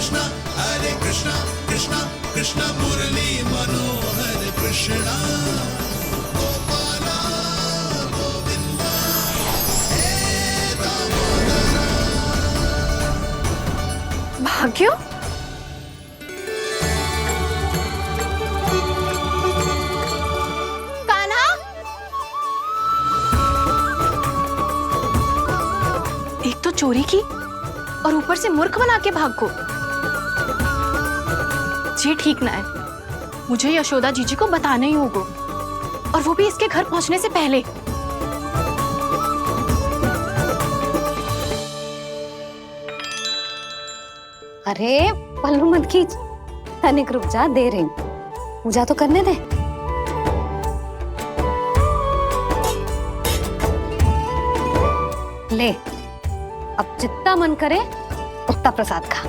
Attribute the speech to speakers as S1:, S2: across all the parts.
S1: कृष्णा कृष्णा कृष्ण मुरली मनोहर कृष्णा गोपाला गोविंदा हे दामोदरा।
S2: भाग्य, कान्हा, एक तो चोरी की और ऊपर से मूर्ख बना के भाग को। ये ठीक ना है, मुझे यशोदा जीजी को बताना ही होगा, और वो भी इसके घर पहुंचने से पहले।
S3: अरे पल्लू मत खींच, तनिक रुक जा, दे रही हूँ, पूजा तो करने दे। ले, अब जितना मन करे उतना प्रसाद खा।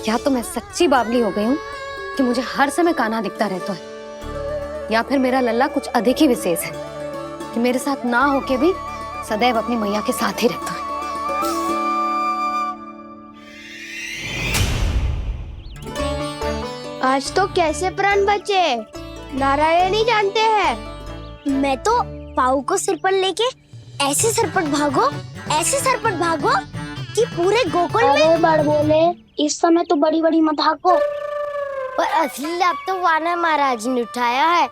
S3: या तो मैं सच्ची बावली हो गई हूँ कि मुझे हर समय कान्हा दिखता रहता है, या फिर मेरा लल्ला कुछ अधिक ही विशेष है कि मेरे साथ ना होके भी सदैव अपनी मैया के साथ ही रहता है।
S4: आज तो कैसे प्राण बचे, नारायण ही जानते हैं। मैं तो पाऊ को सिर पर लेके ऐसे सरपट भागो कि पूरे गोकुल में बड़ बोले। इस समय तो बड़ी बड़ी मत हाको, पर असली लाभ तो वानर महाराज ने उठाया है।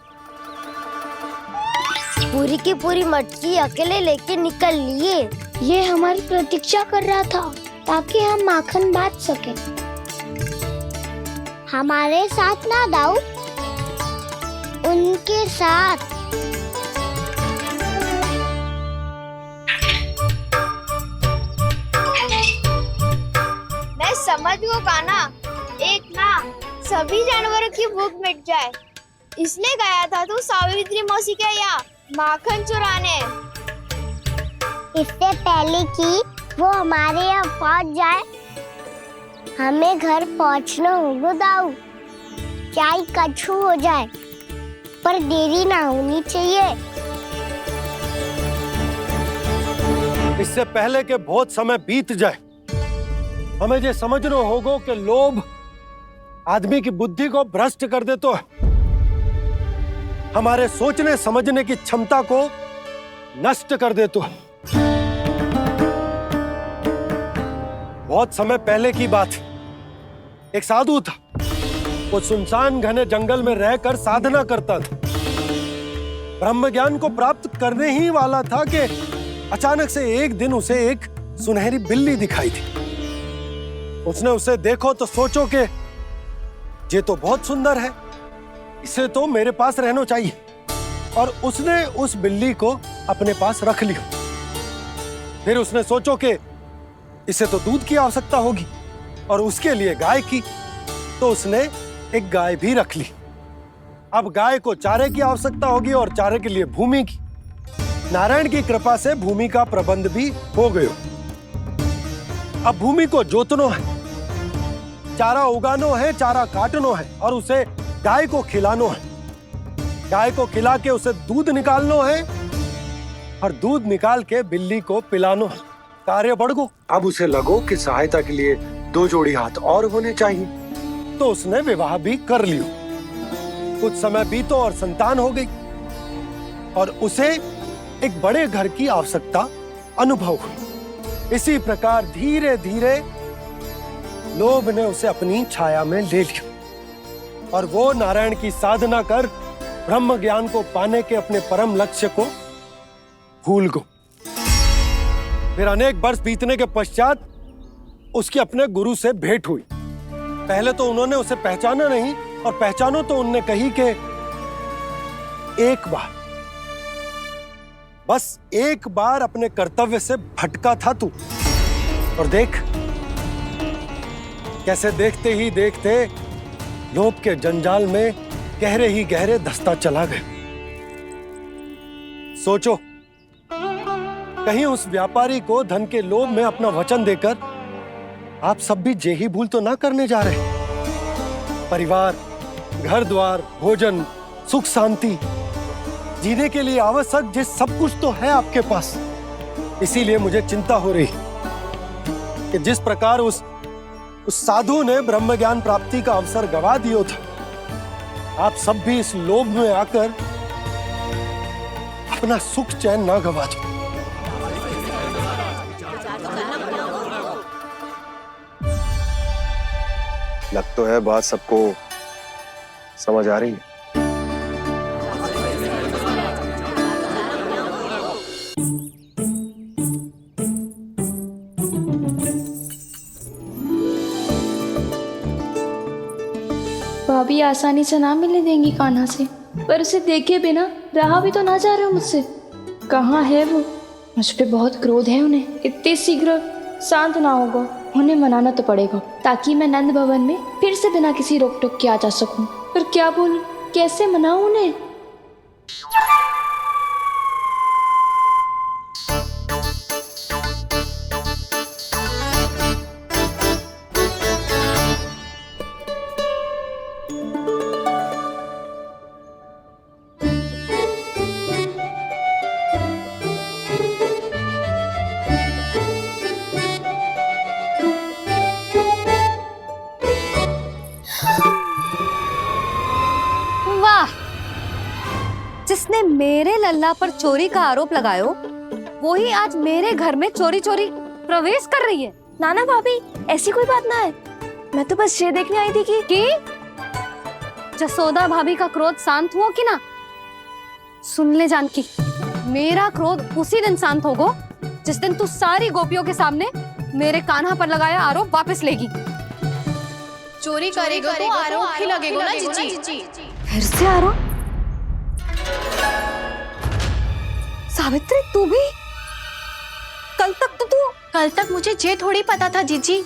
S4: पूरी की पूरी मटकी अकेले लेके निकल लिए। ये हमारी प्रतीक्षा कर रहा था ताकि हम माखन बांट सके। हमारे साथ ना दाऊ, उनके साथ। मैं समझ गो कान्हा, एक ना सभी जानवरों की भूख मिट जाए, इसलिए गया था तू सावित्री मौसी के यहाँ माखन चुराने। इससे पहले कि वो हमारे यहाँ पहुँच जाए, हमें घर पहुँचना होगा दाऊ, चाहे कछु हो जाए, पर देरी ना होनी चाहिए।
S5: इससे पहले कि बहुत समय बीत जाए, हमें ये समझना होगा कि लोभ आदमी की बुद्धि को भ्रष्ट कर दे, तो हमारे सोचने समझने की क्षमता को नष्ट कर दे। तो बहुत समय पहले की बात, एक साधु था, वो सुनसान घने जंगल में रहकर साधना करता था। ब्रह्म ज्ञान को प्राप्त करने ही वाला था कि अचानक से एक दिन उसे एक सुनहरी बिल्ली दिखाई थी। उसने उसे देखो तो सोचो कि ये तो बहुत सुंदर है, इसे तो मेरे पास रहना चाहिए, और उसने उस बिल्ली को अपने पास रख लिया। फिर उसने सोचो कि इसे तो दूध की आवश्यकता होगी और उसके लिए गाय की, तो उसने एक गाय भी रख ली। अब गाय को चारे की आवश्यकता होगी और चारे के लिए भूमि की। नारायण की कृपा से भूमि का प्रबंध भी हो गयो। अब भूमि को जोतनो है, चारा उगानो है, चारा काटनो है, और उसे गाय को खिलानो है। गाय को खिला के उसे दूध निकालनो है, और दूध निकाल के बिल्ली को पिलानो है। कार्य बढ़ गो। अब उसे लगो कि सहायता के लिए 2 जोड़ी हाथ और होने चाहिए, तो उसने विवाह भी कर लियो। कुछ समय बीतो और संतान हो गई, और उसे एक बड़े घर की आवश्यकता अनुभव हुई। इसी प्रकार धीरे धीरे लोभ ने उसे अपनी छाया में ले लिया, और वो नारायण की साधना कर ब्रह्म ज्ञान को पाने के अपने परम लक्ष्य को भूल गो। फिर अनेक वर्ष बीतने के पश्चात उसकी अपने गुरु से भेंट हुई। पहले तो उन्होंने उसे पहचाना नहीं, और पहचानो तो उनने कही कि एक बार, बस एक बार अपने कर्तव्य से भटका था तू, और देख कैसे देखते ही देखते लोभ के जंजाल में गहरे ही गहरे धंसता चला गया। सोचो, कहीं उस व्यापारी को धन के लोभ में अपना वचन देकर आप सब भी जे ही भूल तो ना करने जा रहे। परिवार, घर द्वार, भोजन, सुख शांति, जीने के लिए आवश्यक जिस सब कुछ तो है आपके पास। इसीलिए मुझे चिंता हो रही कि जिस प्रकार उस साधु ने ब्रह्म ज्ञान प्राप्ति का अवसर गवा दिया था, आप सब भी इस लोभ में आकर अपना सुख चैन ना गवा दो।
S6: लग तो है बात सबको समझ आ रही है।
S7: भाभी आसानी से ना मिलने देंगी कान्हा से, पर उसे देखे बिना रहा भी तो ना जा रहे हो मुझसे। कहाँ है वो? मुझ पे बहुत क्रोध है उन्हें, इतने शीघ्र शांत ना होगा। उन्हें मनाना तो पड़ेगा ताकि मैं नंद भवन में फिर से बिना किसी रोक टोक के आ जा सकूं। पर क्या बोलूं, कैसे मनाऊं उन्हें?
S3: जिसने मेरे लल्ला पर चोरी का आरोप लगायो, वो ही आज मेरे घर में चोरी चोरी प्रवेश कर रही है।
S7: नाना भाभी, ऐसी कोई बात ना है। मैं तो बस ये देखने आई थी कि
S3: जसोदा भाभी का क्रोध शांत हुआ कि ना? सुन ले जानकी, मेरा क्रोध उसी दिन शांत होगा जिस दिन तू सारी गोपियों के सामने मेरे कान्हा पर लगाया आरोप वापस लेगी।
S2: चोरी करेगा तो आरोप ही लगेगा ना जीजी।
S3: फिर से आरोप? सावित्री, तू भी? कल तक
S2: मुझे ये थोड़ी पता था जीजी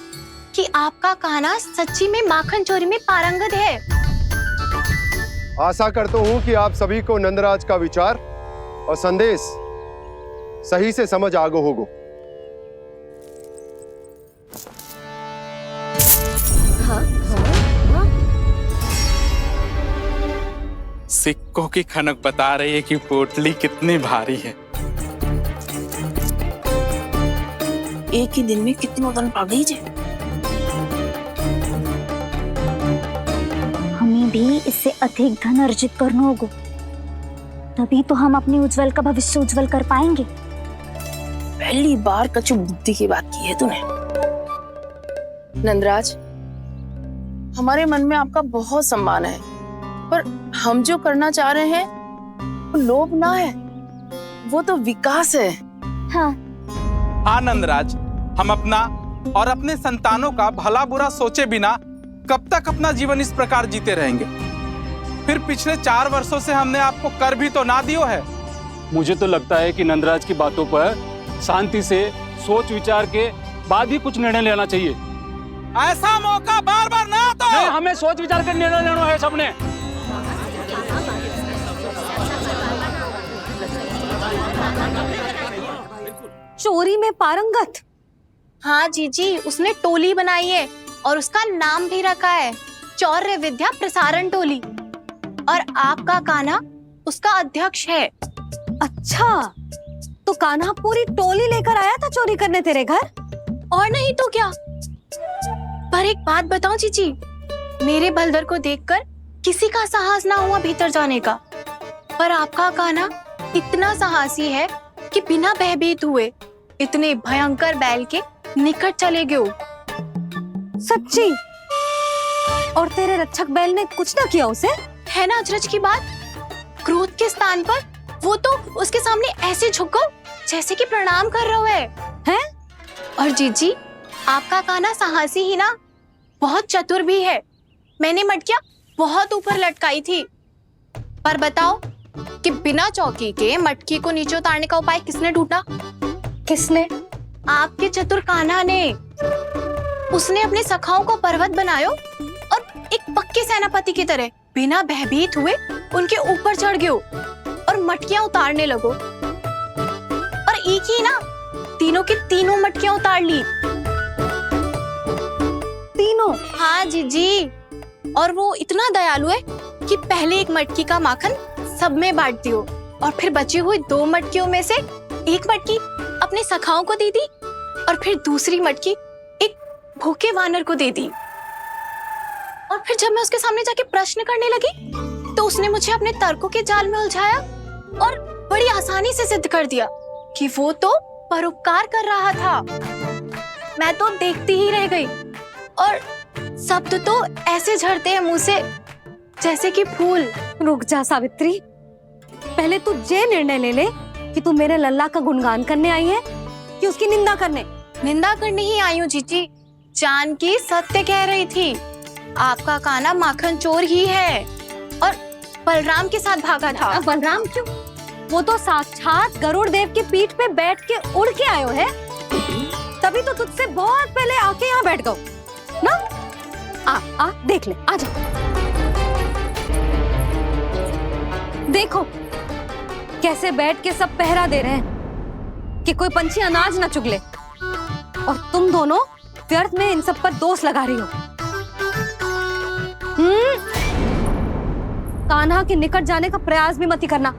S2: कि आपका कान्हा सच्ची में माखन चोरी में पारंगत है।
S6: आशा करता हूं कि आप सभी को नंदराज का विचार और संदेश सही से समझ आगो होगो।
S8: सिक्कों की खनक बता रही है कि पोटली कितनी भारी है।
S9: एक ही दिन में कितनी वजन पा गई जे।
S10: हमें भी इससे अधिक धन अर्जित करना होगा, तभी तो हम अपने उज्जवल का भविष्य उज्जवल कर पाएंगे।
S9: पहली बार कछु बुद्धि की बात की है तूने। नंदराज, हमारे मन में आपका बहुत सम्मान है, पर हम जो करना चाह रहे हैं वो लोभ ना है, वो तो विकास है।
S8: हाँ नंदराज, हम अपना और अपने संतानों का भला बुरा सोचे बिना कब तक अपना जीवन इस प्रकार जीते रहेंगे? फिर पिछले 4 वर्षों से हमने आपको कर भी तो ना दियो है।
S11: मुझे तो लगता है कि नंदराज की बातों पर शांति से सोच विचार के बाद ही कुछ निर्णय लेना चाहिए।
S8: ऐसा मौका बार बार ना आता।
S11: नहीं, हमें सोच विचार कर निर्णय लेना है सबने।
S3: चोरी में पारंगत?
S2: हाँ जीजी, उसने टोली बनाई है और उसका नाम भी रखा है चौर्य विद्या प्रसारण टोली, और आपका कान्हा उसका अध्यक्ष है।
S3: अच्छा, तो कान्हा पूरी टोली लेकर आया था चोरी करने तेरे घर?
S2: और नहीं तो क्या। पर एक बात बताऊं जीजी, मेरे बलदर को देखकर किसी का साहस ना हुआ भीतर जाने का, पर आपका कान्हा इतना साहसी है कि बिना भयभीत हुए इतने भयंकर बैल के निकट चले गए।
S3: सच्ची? और तेरे रक्षक बैल ने कुछ ना किया उसे?
S2: है ना अचरज की बात। क्रोध के स्थान पर वो तो उसके सामने ऐसे झुको जैसे कि प्रणाम कर रहा है। और जीजी, आपका कान्हा साहसी ही ना, बहुत चतुर भी है। मैंने मटकियां बहुत ऊपर लटकाई थी, पर बताओ कि बिना चौकी के मटकी को नीचे उतारने का उपाय किसने ढूंढा?
S3: किसने?
S2: आपके चतुर कान्हा ने। उसने अपने सखाओं को पर्वत बनायो और एक पक्के सेनापति की तरह बिना भयभीत हुए उनके ऊपर चढ़ गयो और मटकियां उतारने लगो। और एक ही ना, तीनों की तीनों मटकियां उतार ली।
S3: तीनों?
S2: हाँ जीजी, और वो इतना दयालु है कि पहले एक मटकी का माखन सब में बांट दियो और फिर बची हुई 2 मटकियों में से एक मटकी अपने सखाओं को दे दी और फिर दूसरी मटकी एक भूखे वानर को दे दी। और फिर जब मैं उसके सामने जाके प्रश्न करने लगी तो उसने मुझे अपने तर्कों के जाल में उलझाया और बड़ी आसानी से सिद्ध कर दिया कि वो तो परोपकार कर रहा था। मैं तो देखती ही रह गई और शब्द तो ऐसे झड़ते हैं मुंह से जैसे कि फूल।
S3: रुक जा सावित्री, पहले तू ये निर्णय ले ले कि तू मेरे लल्ला का गुणगान करने आई है कि उसकी निंदा करने।
S2: निंदा करने ही आई हूँ जीजी। जानकी सत्य कह रही थी, आपका कान्हा माखन चोर ही है और बलराम के साथ भागा था।
S3: बलराम क्यों? वो तो साक्षात गरुड़ देव की पीठ पे बैठ के उड़ के आयो है, तभी तो तुझसे बहुत पहले आके यहाँ बैठ गओ ना। आ देख ले, आ जा। देखो कैसे बैठ के सब पहरा दे रहे हैं कि कोई पंछी अनाज ना चुगले, और तुम दोनों व्यर्थ में इन सब पर दोष लगा रही हो। कान्हा के निकट जाने का प्रयास भी मत करना।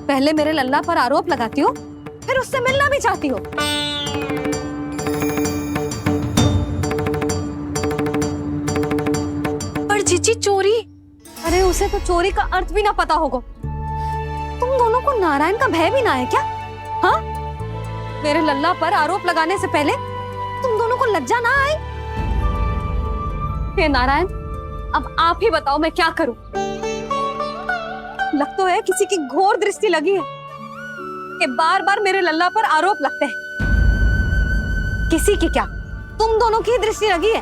S3: पहले मेरे लल्ला पर आरोप लगाती हो, फिर उससे मिलना भी चाहती हो।
S2: पर जीजी चोरी,
S3: अरे उसे तो चोरी का अर्थ भी ना पता होगा। तुम दोनों को नारायण का भय भी ना है क्या? हाँ, मेरे लल्ला पर आरोप लगाने से पहले तुम दोनों को लज्जा ना आई? हे नारायण, अब आप ही बताओ मैं क्या करूं। लग तो है किसी की घोर दृष्टि लगी है कि बार बार मेरे लल्ला पर आरोप लगते हैं। किसी की क्या, तुम दोनों की दृष्टि लगी है।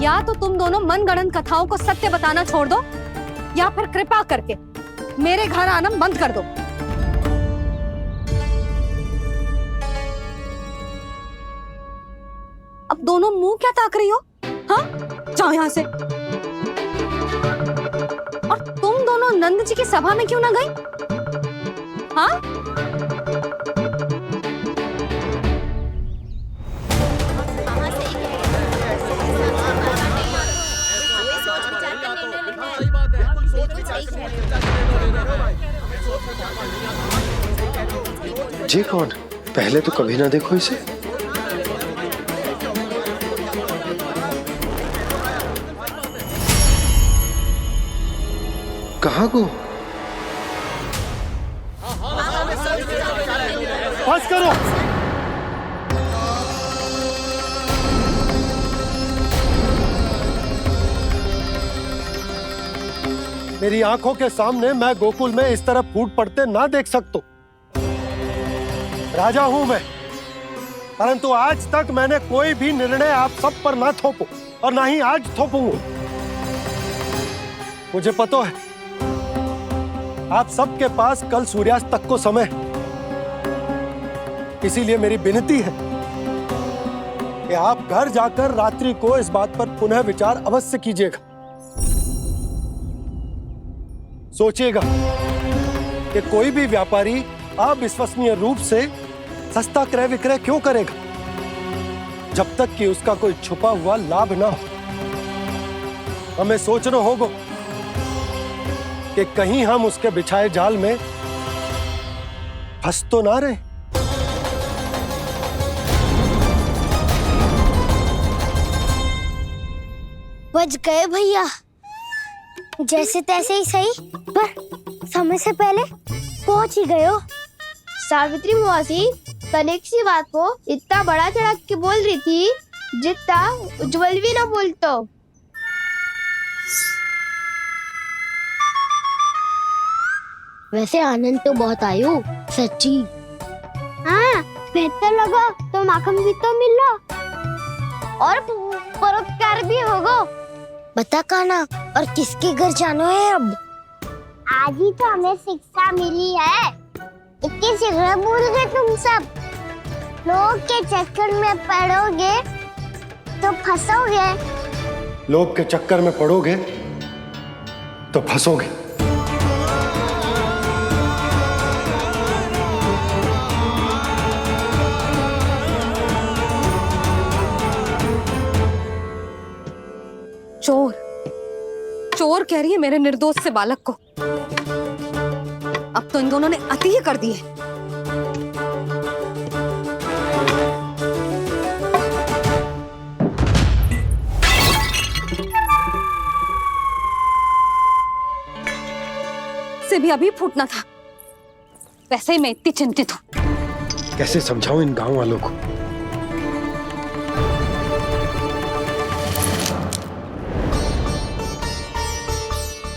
S3: या तो तुम दोनों मनगढ़ंत कथाओं को सत्य बताना छोड़ दो, या फिर कृपा करके मेरे घर आना बंद कर दो। अब दोनों मुंह क्या ताक रही हो? हाँ, जाओ यहां से। और तुम दोनों नंद जी की सभा में क्यों ना गई? हाँ?
S5: जी कौन? पहले तो कभी ना देखो इसे। कहाँ को? बस करो। मेरी आंखों के सामने मैं गोकुल में इस तरह फूट पड़ते ना देख सकता। राजा हूं मैं, परंतु आज तक मैंने कोई भी निर्णय आप सब पर ना थोपो और ना ही आज थोपूंगा। मुझे पता है आप सबके पास कल सूर्यास्त तक को समय है, इसीलिए मेरी विनती है कि आप घर जाकर रात्रि को इस बात पर पुनः विचार अवश्य कीजिएगा। सोचिएगा कि कोई भी व्यापारी अविश्वसनीय रूप से सस्ता क्रय विक्रय क्यों करेगा, जब तक कि उसका कोई छुपा हुआ लाभ ना हो। हमें सोचना होगा कि कहीं हम उसके बिछाए जाल में फंस तो ना रहे।
S4: बच गए भैया, जैसे तैसे ही सही, पर समय से पहले पहुंच ही गए हो।
S7: सावित्री मौसी तनिक सी बात को इतना बड़ा चढ़ा के बोल रही थी जितना उज्जवल भी ना बोलतो।
S4: वैसे आनंद तो बहुत आयो, सच्ची। हाँ, बेहतर लगा तो माखन भी तो मिला और परोपकार भी होगा। बता कान्हा, और किसके घर जाना है अब? आज ही तो हमें शिक्षा मिली है, इतनी शीघ्र भूल गए तुम सब। लोग के चक्कर में पड़ोगे तो फंसोगे।
S5: लोग के चक्कर में पड़ोगे तो फंसोगे।
S3: चोर, चोर कह रही है मेरे निर्दोष से बालक को। अब तो इन दोनों ने अति ही कर दी है। से भी अभी फूटना था। वैसे ही मैं इतनी चिंतित हूँ।
S5: कैसे समझाऊं इन गांव वालों को?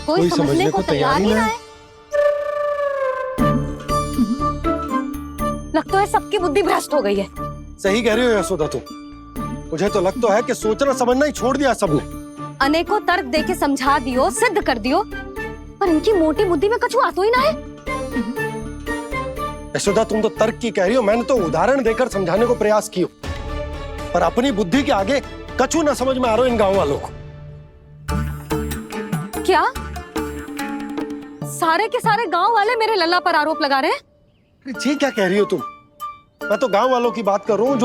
S3: कोई समझने को तैयार ही ना है। लगता है सबकी बुद्धि भ्रष्ट हो गई है।
S5: सही कह रही हो यशोदा तुम। मुझे तो लगता है कि सोचना समझना ही छोड़ दिया सबने।
S3: अनेकों तर्क देके समझा दियो, सिद्ध कर दियो, पर इनकी मोटी बुद्धि में कछु आता ही ना है।
S5: यशोदा तुम तो तर्क की कह रही हो, मैंने तो उदाहरण देकर समझाने को प्रयास किया, पर अपनी बुद्धि के आगे कछु ना समझ में आ रहा इन गांव वालों को।
S3: क्या सारे के सारे गांव वाले मेरे लल्ला पर आरोप लगा रहे हैं?
S5: जी क्या कह रही हो तुम? मैं तो गांव वालों की बात कर रहा हूँ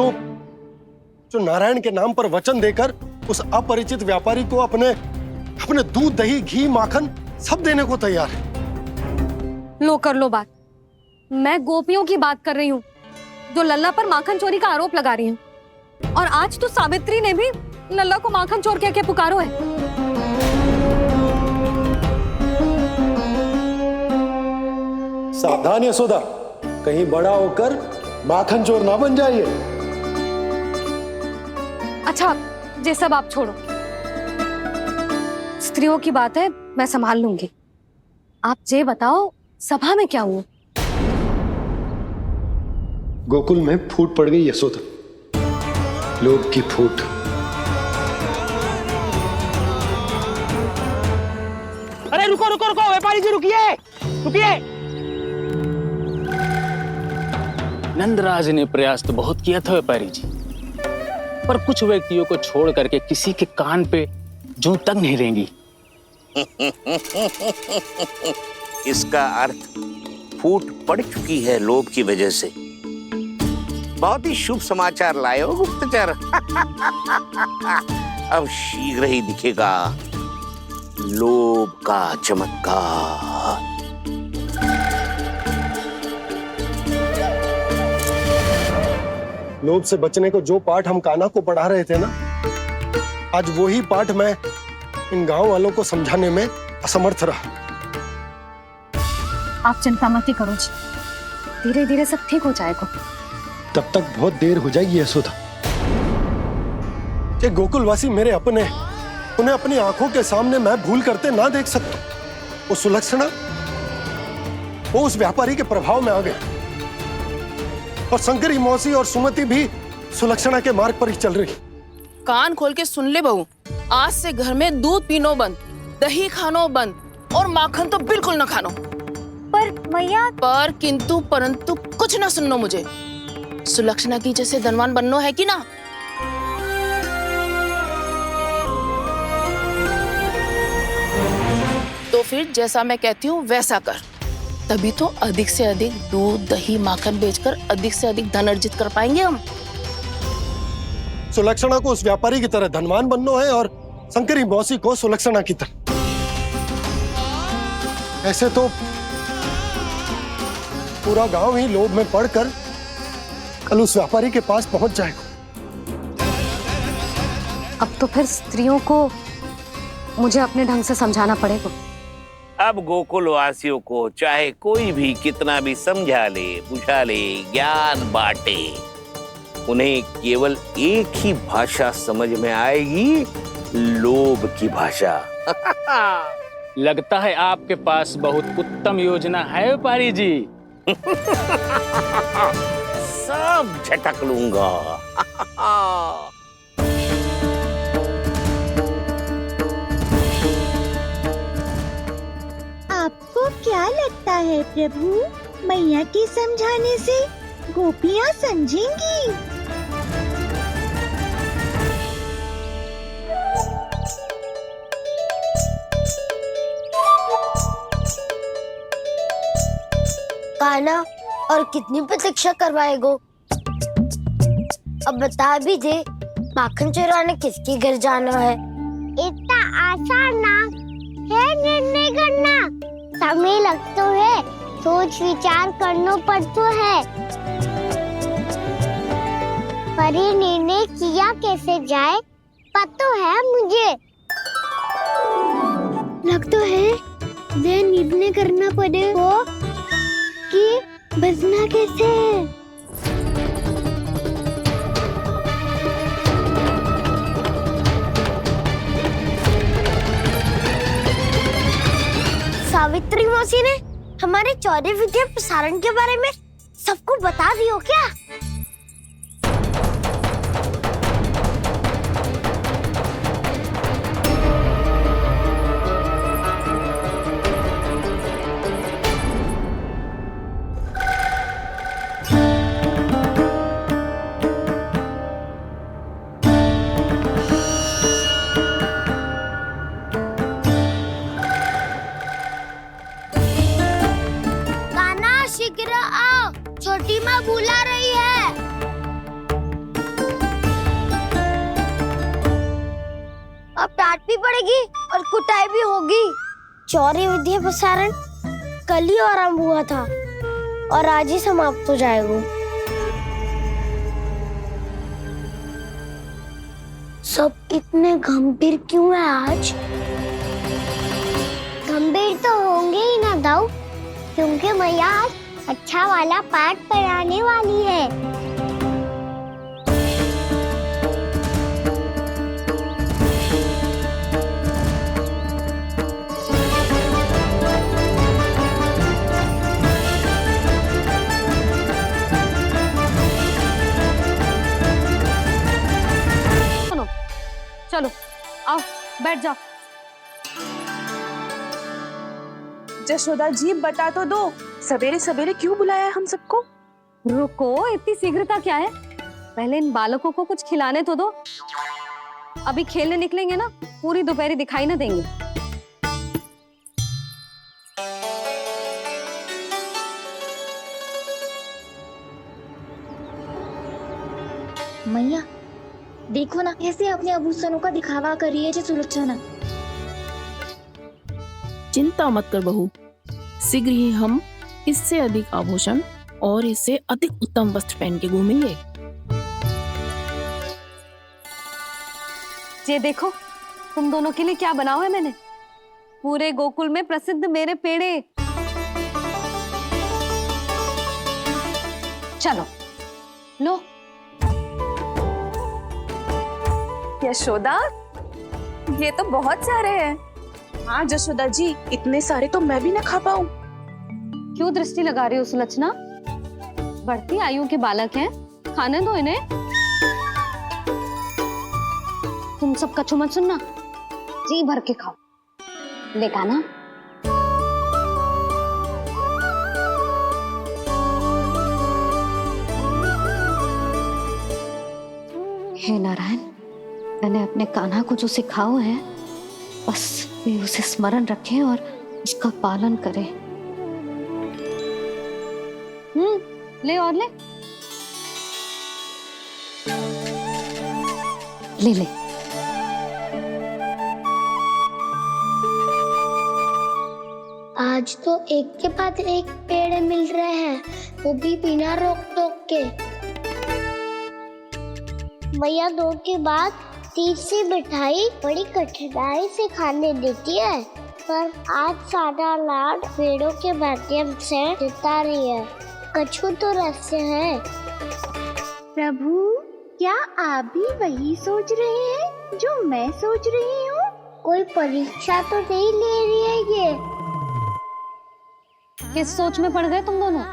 S5: जो नारायण के नाम पर वचन देकर उस अपरिचित व्यापारी को अपने दूध, दही, घी, माखन सब देने को तैयार है।
S3: लो कर लो बात। मैं गोपियों की बात कर रही हूँ जो लल्ला पर माखन चोरी का आरोप लगा रही हैं। और आज तो सावित्री ने भी लल्ला को माखन चोर कह के पुकारो है।
S5: सावधान यशोदा, कहीं बड़ा होकर माखन चोर ना बन जाइए।
S3: अच्छा, ये सब आप छोड़ो। स्त्रियों की बात है, मैं संभाल लूंगी। आप ये बताओ, सभा में क्या हुआ?
S5: गोकुल में फूट पड़ गई यशोदा, लोभ की फूट।
S12: अरे रुको रुको रुको, व्यापारी जी रुकिए रुकिए।
S11: नंदराज ने प्रयास तो बहुत किया था व्यापारी जी, पर कुछ व्यक्तियों को छोड़ करके किसी के कान पे जूं तक नहीं रेंगी।
S13: इसका अर्थ फूट पड़ चुकी है लोभ की वजह से। बहुत ही शुभ समाचार लाए हो गुप्तचर। अब शीघ्र ही दिखेगा लोभ का चमत्कार।
S5: लोभ से बचने को जो पाठ हम कान्हा को पढ़ा रहे थे ना, आज वही पाठ मैं इन गांव वालों को समझाने में असमर्थ रहा।
S3: आप चिंता मत करो जी, धीरे धीरे सब ठीक हो जाएगा।
S5: तब तक बहुत देर हो जाएगी यशोदा। ये गोकुलवासी मेरे अपने, उन्हें अपनी आंखों के सामने मैं भूल करते ना देख सकता। वो सुलक्षणा, वो उस व्यापारी के प्रभाव में आ गए, और शंकरी मौसी और सुमति भी सुलक्षणा के मार्ग पर ही चल रही।
S9: कान खोल के सुन ले बहू, आज से घर में दूध पीनो बंद, दही खानो बंद, और माखन तो बिल्कुल न खानो।
S10: पर मैया,
S9: पर किंतु परंतु कुछ ना सुननो मुझे। सुलक्षणा की जैसे धनवान बननो है कि ना? तो फिर जैसा मैं कहती हूँ वैसा कर, तभी तो अधिक से अधिक दूध, दही, माखन बेचकर अधिक से अधिक धन अर्जित कर पाएंगे हम।
S5: सुलक्षणा को उस व्यापारी की तरह धनवान बनना है और शंकरी मौसी को सुलक्षणा की तरह। ऐसे तो पूरा गांव ही लोभ में पड़कर कल उस व्यापारी के पास पहुंच जाएगा।
S3: अब तो फिर स्त्रियों को मुझे अपने ढंग से समझाना पड़ेगा।
S13: अब गोकुल वासियों को चाहे कोई भी कितना भी समझा ले, बुझा ले, ज्ञान बांटे, उन्हें केवल एक ही भाषा समझ में आएगी, लोभ की भाषा।
S11: लगता है आपके पास बहुत उत्तम योजना है व्यापारी जी।
S13: सब झटक लूंगा।
S10: आपको क्या लगता है प्रभु, मैया के समझाने से गोपियाँ समझेंगी?
S4: कान्हा, और कितनी प्रतीक्षा करवाएगो? अब बता भी दे, माखन चुराने किसके घर जाना है? इतना आसान ना है निर्णय करना। समय लगता है, सोच विचार करना पड़ता है, पर ये निर्णय किया कैसे जाए पता है मुझे। लगता है ये निर्णय करना पड़ेगा कि बचना कैसे है। सावित्री मौसी ने हमारे 14 विद्या प्रसारण के बारे में सबको बता दियो क्या? शीघ्र आओ, छोटी माँ बुला रही है। अब डांट भी पड़ेगी और कुटाई भी होगी। 14 विद्या प्रसारण कल ही आरंभ हुआ था और आज ही समाप्त हो जाएगा। सब इतने गंभीर क्यों है आज? गंभीर तो होंगे ही ना दाऊ, क्योंकि मैया आज अच्छा वाला पाठ पढ़ाने वाली है।
S3: सुनो, चलो आओ बैठ जाओ।
S9: जशोदा जी बता तो दो, सवेरे सवेरे क्यों बुलाया है हम सबको?
S3: रुको, इतनी शीघ्रता क्या है? पहले इन बालकों को कुछ खिलाने तो दो। अभी खेलने निकलेंगे ना, पूरी दोपहर दिखाई ना देंगे।
S7: मैया देखो ना, कैसे अपने आभूषणों का दिखावा कर रही है जी सुलोचना।
S9: चिंता मत कर बहू, शीघ्र ही हम इससे अधिक आभूषण और इससे अधिक उत्तम वस्त्र पहन के घूमेंगे।
S3: ये देखो, तुम दोनों के लिए क्या बनाओ है मैंने। पूरे गोकुल में प्रसिद्ध मेरे पेड़े। चलो लो।
S9: यशोदा, ये तो बहुत सारे हैं। हाँ जशोदा जी, इतने सारे तो मैं भी ना खा पाऊं।
S3: क्यों दृष्टि लगा रही हो सुलक्षणा? बढ़ती आयु के बालक हैं, खाने दो इन्हें। तुम सब कछु मत सुनना, जी भर के खाओ। देखा ना? हे नारायण, मैंने अपने कान्हा को जो सिखाओ है, बस वे उसे स्मरण रखें और उसका पालन करें। ले और ले ले ले।
S4: आज तो एक के बाद एक पेड़ मिल रहे हैं, वो भी बिना रोक टोक के। मैया 2 के बाद तीसरी मिठाई बड़ी कठिनाई से खाने देती है, पर आज सादा लाड पेड़ों के माध्यम से जिता रही है। कछु तो रहस्य है। प्रभु, क्या आप भी वही सोच रहे हैं जो मैं सोच रही हूँ? कोई परीक्षा तो नहीं ले रही है ये?
S3: किस सोच में पड़ गए तुम दोनों?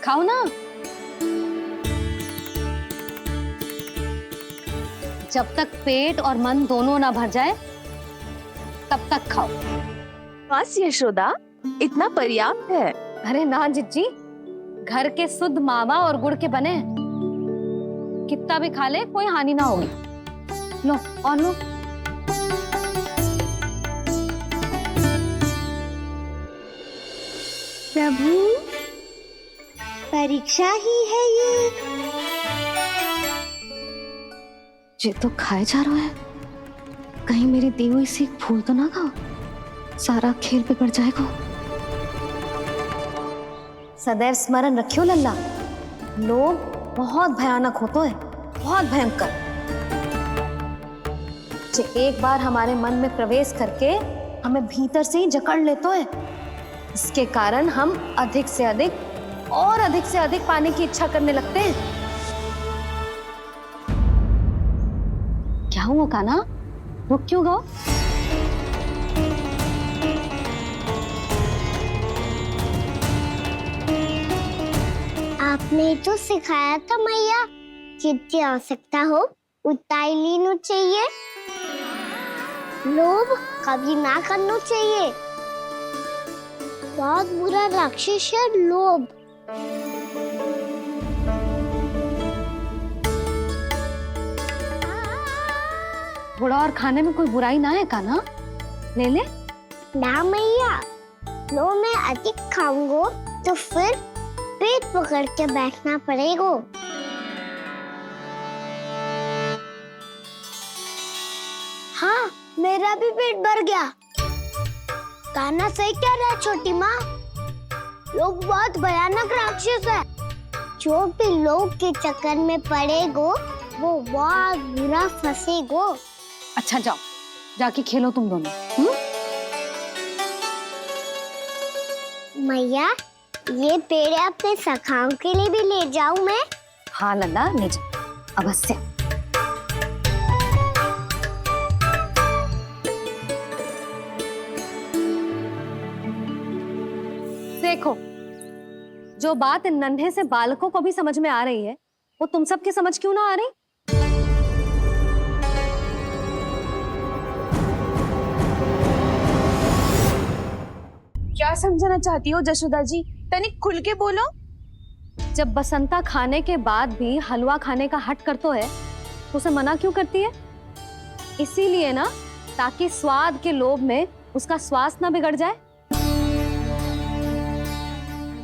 S3: खाओ ना। जब तक पेट और मन दोनों ना भर जाए तब तक खाओ।
S9: बस यशोदा, इतना पर्याप्त है।
S3: अरे ना जिज्जी, घर के शुद्ध मावा और गुड़ के बने, कितना भी खा ले कोई हानि ना होगी। लो और लो।
S4: प्रभु, परीक्षा ही है ये
S3: तो खाए जा रहा है। कहीं मेरी दी हुई सीख भूल तो ना खाओ, सारा खेल बिगड़ जाएगा। सदैव स्मरण रखियो लल्ला, लोग बहुत भयानक होते हैं, बहुत भयंकर। जो एक बार हमारे मन में प्रवेश करके हमें भीतर से ही जकड़ लेते हैं, इसके कारण हम अधिक से अधिक पाने की इच्छा करने लगते हैं। क्या हुआ कान्हा, रुक क्यों गए?
S4: आपने तो सिखाया था मैया, जितनी आवश्यकता हो उतना ही लेना चाहिए, लोभ कभी ना करना चाहिए। बहुत बुरा राक्षस है लोभ।
S3: थोड़ा और खाने में कोई बुराई ना है कान्हा, ले ले।
S4: ना मैया, लो मैं अधिक खाऊंगा तो फिर पेट पकड़ के बैठना पड़ेगा। हाँ, मेरा भी पेट भर गया। कान्हा सही कह रहा है छोटी माँ, लोग बहुत भयानक राक्षस है। जो भी लोग के चक्कर में पड़ेगो वो बहुत बुरा फंसेगो।
S3: अच्छा जाओ, जाके खेलो तुम दोनों।
S4: मैया, ये पेड़ अपने सखाओं के लिए भी ले जाऊं मैं?
S3: हाँ लल्ला, ले जा अवश्य। देखो, जो बात इन नन्हे से बालकों को भी समझ में आ रही है, वो तुम सबकी समझ क्यों ना आ रही?
S7: क्या समझाना चाहती हो जशोदा जी, तनिक खुल के बोलो।
S3: जब बसंता खाने के बाद भी हलवा खाने का हट करतो है तो उसे मना क्यों करती है? इसीलिए ना, ताकि स्वाद के लोभ में उसका स्वास्थ्य ना बिगड़ जाए।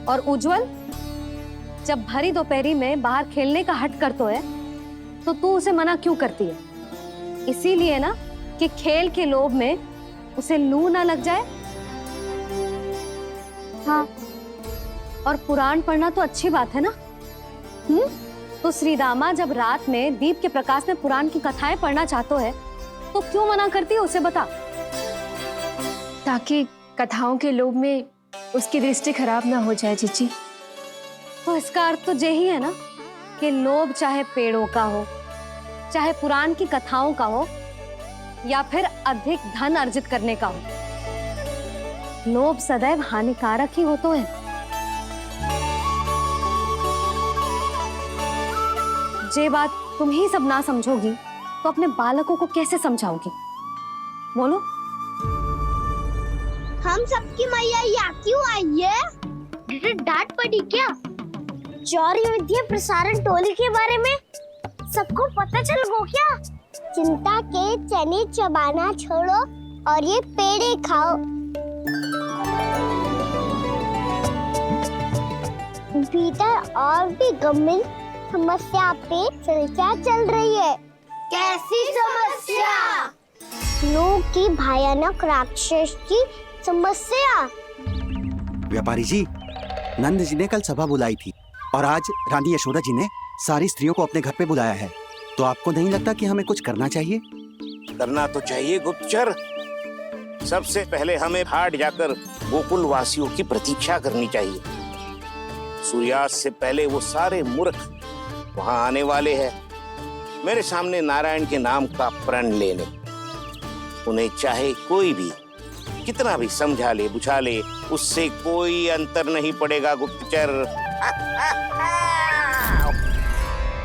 S3: और उज्जवल जब भरी दोपहरी में बाहर खेलने का हट करतो है तो तू उसे मना क्यों करती है? इसीलिए ना कि खेल के लोभ में उसे लू ना लग जाए। हाँ, और पुराण पढ़ना तो अच्छी बात है ना। तो श्री रामा जब रात में दीप के प्रकाश में पुराण की कथाएं पढ़ना चाहते है तो क्यों मना करती है? उसे बता।
S7: ताकि कथाओं के लोभ में उसकी दृष्टि खराब ना हो जाए जीजी।
S3: तो इसका अर्थ तो यही है ना कि लोभ चाहे पेड़ों का हो, चाहे पुराण की कथाओं का हो, या फिर अधिक धन अर्जित करने का हो, लोभ सदैव हानिकारक ही होता है। जे बात तुम ही सब ना समझोगी तो अपने बालकों को कैसे समझाओगी? बोलो।
S4: हम सबकी मैया यहाँ क्यों आई है? डांट पड़ी क्या? चौरी विद्या प्रसारण टोली के बारे में सबको पता चल गो क्या? चिंता के चने चबाना छोड़ो और ये पेड़े खाओ। भीतर और भी गंभीर समस्या पे चर्चा चल रही है। कैसी समस्या? लोग की भयानक राक्षस की समस्या।
S14: व्यापारी जी, नंद जी ने कल सभा बुलाई थी और आज रानी यशोदा जी ने सारी स्त्रियों को अपने घर पे बुलाया है। तो आपको नहीं लगता कि हमें कुछ करना चाहिए?
S13: करना तो चाहिए गुप्तचर। सबसे पहले हमें हाट जाकर गोकुल वासियों की प्रतीक्षा करनी चाहिए। सूर्यास्त से पहले वो सारे मूर्ख वहां आने वाले हैं, मेरे सामने नारायण के नाम का प्रण लेने। उन्हें चाहे कोई भी कितना भी समझा ले बुझा ले, उससे कोई अंतर नहीं पड़ेगा गुप्तचर।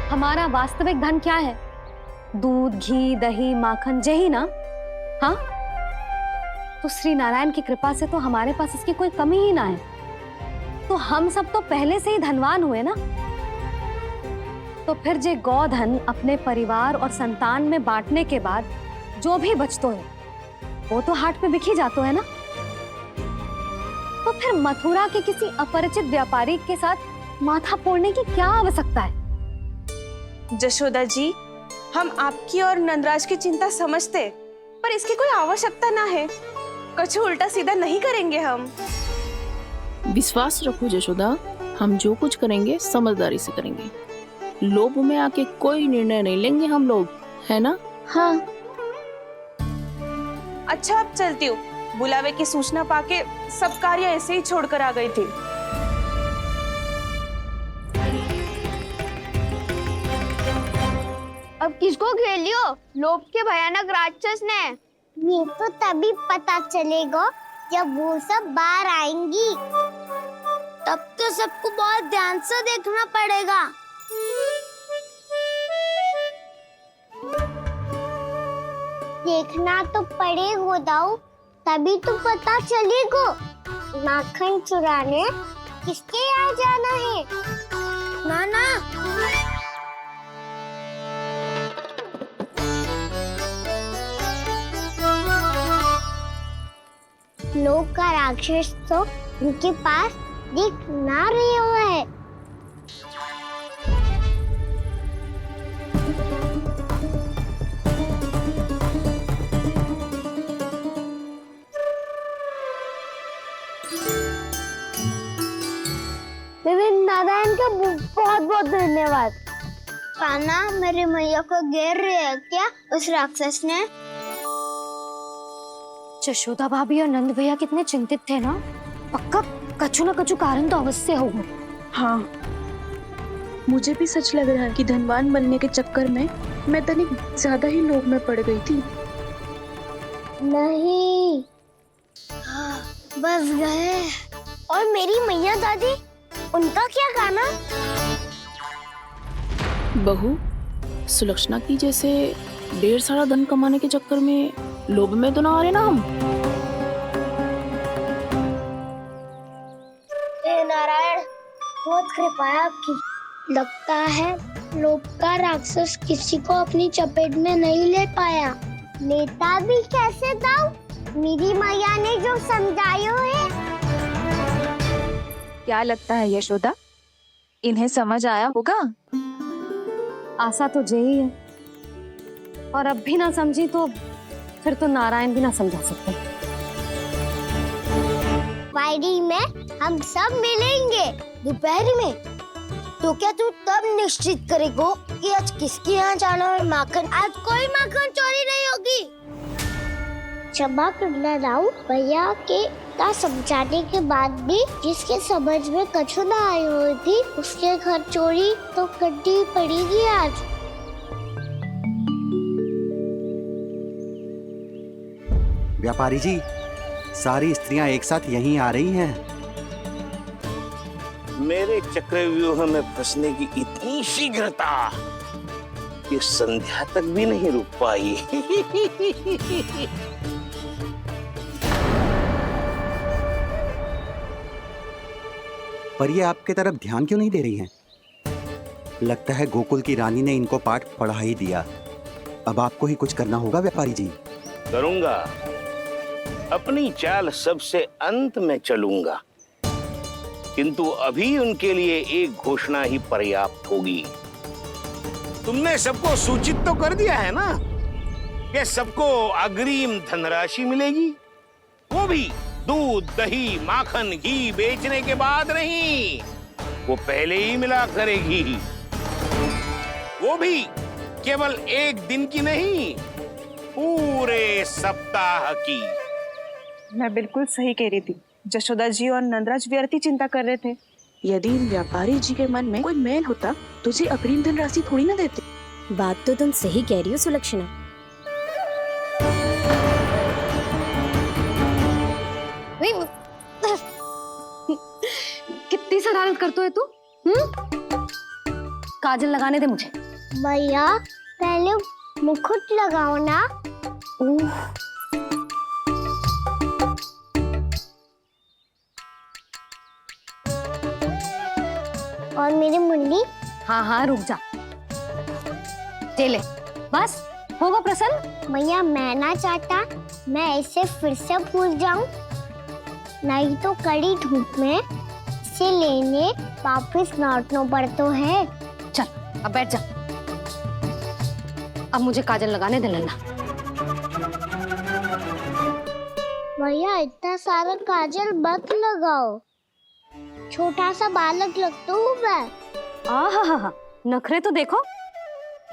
S3: हमारा वास्तविक धन क्या है? दूध, घी, दही, माखन, यही ना? हाँ, तो श्री नारायण की कृपा से तो हमारे पास इसकी कोई कमी ही ना है। तो हम सब तो पहले से ही धनवान हुए ना। तो फिर जे गोधन अपने परिवार और संतान में बांटने के बाद जो भी बचतो है वो तो हाट पे बिखी जातो है ना। तो फिर मथुरा के किसी अपरिचित व्यापारी के साथ माथा फोड़ने की क्या आवश्यकता है?
S7: जशोदा जी, हम आपकी और नंदराज की चिंता समझते,
S9: पर इसकी कोई आवश्यकता ना है। कुछ उल्टा सीधा नहीं करेंगे हम।
S7: विश्वास रखो यशोदा, हम जो कुछ करेंगे समझदारी से करेंगे। लोभ में आके कोई निर्णय नहीं लेंगे हम लोग, है ना?
S9: हाँ। अच्छा, अब चलती हूँ। बुलावे की सूचना पाके सब कार्य ऐसे ही छोड़कर आ गई थी।
S4: अब किसको घेर लियो? लोभ के भयानक राक्षस ने। ये तो तभी पता चलेगा जब वो सब बाहर आएंगी। तब तो सबको बहुत ध्यान से देखना पड़ेगा। देखना तो पड़ेगा दाऊ, तभी तो पता चलेगा माखन चुराने किसके यहाँ जाना है। नाना, लोग का राक्षस तो उनके पास दिख ना रहे हुए है। नारायण का बहुत बहुत धन्यवाद। कान्हा, मेरी मैया को घेर रहे है क्या उस राक्षस ने?
S3: यशोदा भाभी और नंद भैया कितने चिंतित थे ना। पक्का कछु ना कछु कारण तो अवश्य होगा।
S7: हाँ, मुझे भी सच लग रहा है कि धनवान बनने के चक्कर में मैं तनिक ज्यादा ही लोभ में पड़ गई थी।
S4: नहीं, बस गए। और मेरी मैया दादी, उनका क्या गाना?
S7: बहू, सुलक्षणा की जैसे ढेर सारा धन कमाने के चक्कर में लोभ में तो ना आ रहे ना हम।
S4: हे नारायण, बहुत कृपा है आपकी। लगता है लोभ का राक्षस किसी को अपनी चपेट में नहीं ले पाया। लेता भी कैसे दाऊ? मेरी मैया ने जो समझायो है।
S9: क्या लगता है यशोदा, इन्हें समझ आया होगा?
S3: आशा तो यही है, और अब भी ना समझी तो फिर तो नारायण भी ना समझा सकते।
S4: पायरी में हम सब मिलेंगे दोपहर में। तो क्या तू तब निश्चित करेगो कि आज किसके यहाँ जाना है माखन? आज कोई माखन चोरी नहीं होगी। क्षमा करना राव, भैया के का समझाने के बाद भी जिसके समझ में कछु ना आई हुई थी उसके घर चोरी तो करनी पड़ेगी आज।
S14: व्यापारी जी, सारी स्त्रियां एक साथ यहीं आ रही हैं।
S13: मेरे चक्रव्यूह में फंसने की इतनी शीघ्रता कि संध्या तक भी नहीं रुक पाई।
S14: पर ये आपके तरफ ध्यान क्यों नहीं दे रही हैं? लगता है गोकुल की रानी ने इनको पाठ पढ़ा ही दिया। अब आपको ही कुछ करना होगा व्यापारी जी।
S13: करूंगा, अपनी चाल सबसे अंत में चलूंगा, किंतु अभी उनके लिए एक घोषणा ही पर्याप्त होगी। तुमने सबको सूचित तो कर दिया है ना कि सबको अग्रिम धनराशि मिलेगी, वो भी दूध, दही, माखन, घी बेचने के बाद नहीं, वो पहले ही मिला करेगी। वो भी केवल एक दिन की नहीं, पूरे सप्ताह की।
S9: मैं बिल्कुल सही कह रही थी। यशोदा जी और नंदराज व्यर्थ ही चिंता कर रहे थे। यदि व्यापारी जी के मन में कोई मैल होता तो जी अग्रिम धनराशि थोड़ी ना देते।
S10: बात तो तुम सही कह रही हो सुलक्षणा।
S3: कितनी शरारत करते हो तू? काजल लगाने दे मुझे।
S4: भैया, पहले मुकुट लगाओ ना। और मेरी मुन्नी?
S3: हाँ हाँ, रुक जा। ले, बस होगा प्रसन्न।
S4: भैया, मैं ना चाहता मैं ऐसे फिर से भूल जाऊं, नहीं तो कड़ी धूप में इसे लेने वापस लौटना पड़ता है।
S3: चल, अब बैठ जा। अब मुझे काजल लगाने दे लल्ला।
S4: भैया इतना सारा काजल मत लगाओ, छोटा सा बालक लगता हूँ मैं।
S3: आहा, नखरे तो देखो,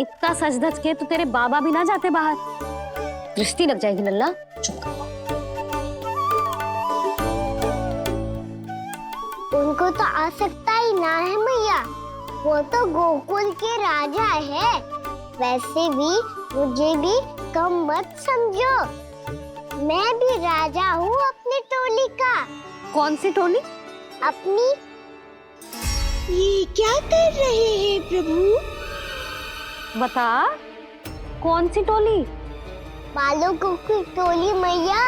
S3: इतना सज धज के तो तेरे बाबा भी ना जाते बाहर, दृष्टि लग जाएगी लल्ला। चुप करो।
S4: उनको तो आ सकता ही ना है मैया, वो तो गोकुल के राजा है। वैसे भी मुझे भी कम मत समझो, मैं भी राजा हूँ अपनी टोली का।
S3: कौन सी टोली?
S4: अपनी। ये क्या कर रहे हैं प्रभु?
S3: बता, कौन सी टोली?
S4: बालकों की टोली मैया,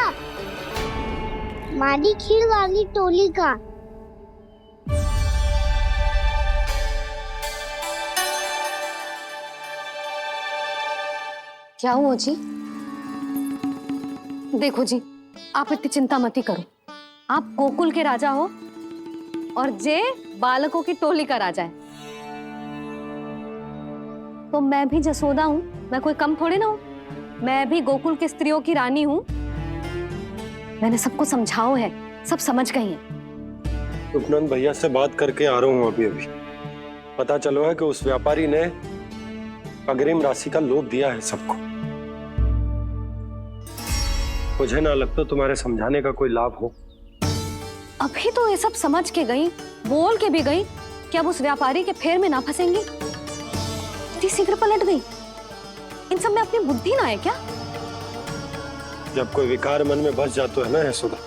S4: मारी खीर वाली टोली का।
S3: क्या हुआ जी? देखो जी, आप इतनी चिंता मत करो, आप गोकुल के राजा हो और जे बालकों की टोली का राजा है, तो मैं भी जसोदा हूँ, मैं कोई कम थोड़े ना हूँ, मैं भी गोकुल के स्त्रियों की रानी हूँ। मैंने सबको समझाओ है, सब समझ गई हैं।
S5: उपनंद भैया से बात करके आ रहा हूँ अभी। पता चलो है कि उस व्यापारी ने अग्रिम राशि का लोभ दिया है सबको। मुझे ना लगता तुम्हारे समझाने का कोई लाभ हो।
S3: अभी तो ये सब समझ के गई, बोल के भी गई कि अब उस व्यापारी के फेर में ना फंसेंगी। इतनी शीघ्र पलट गई, इन सब में अपनी बुद्धि ना है क्या?
S5: जब कोई विकार मन में बस जाता है ना यशोदा,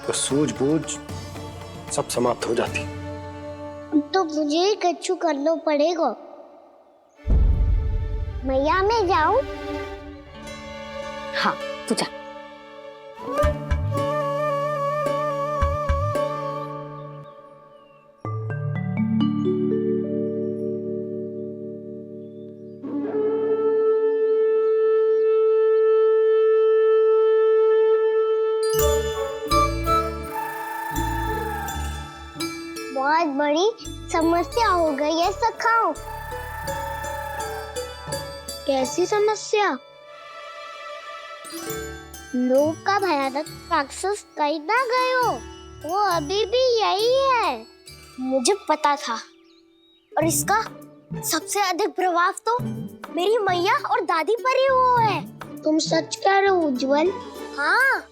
S5: तो सूझबूझ सब समाप्त हो जाती।
S4: तो मुझे ही कच्चू करना पड़ेगा। मैया मैं जाऊं?
S3: हाँ तू जा।
S4: बहुत बड़ी समस्या हो गई है सखाओ। कैसी समस्या? लोक का भयानक राक्षस कहीं ना गयो, वो अभी भी यही है। मुझे पता था, और इसका सबसे अधिक प्रभाव तो मेरी मैया और दादी पर ही हुआ है। तुम सच कह रहे हो उज्जवल? हाँ।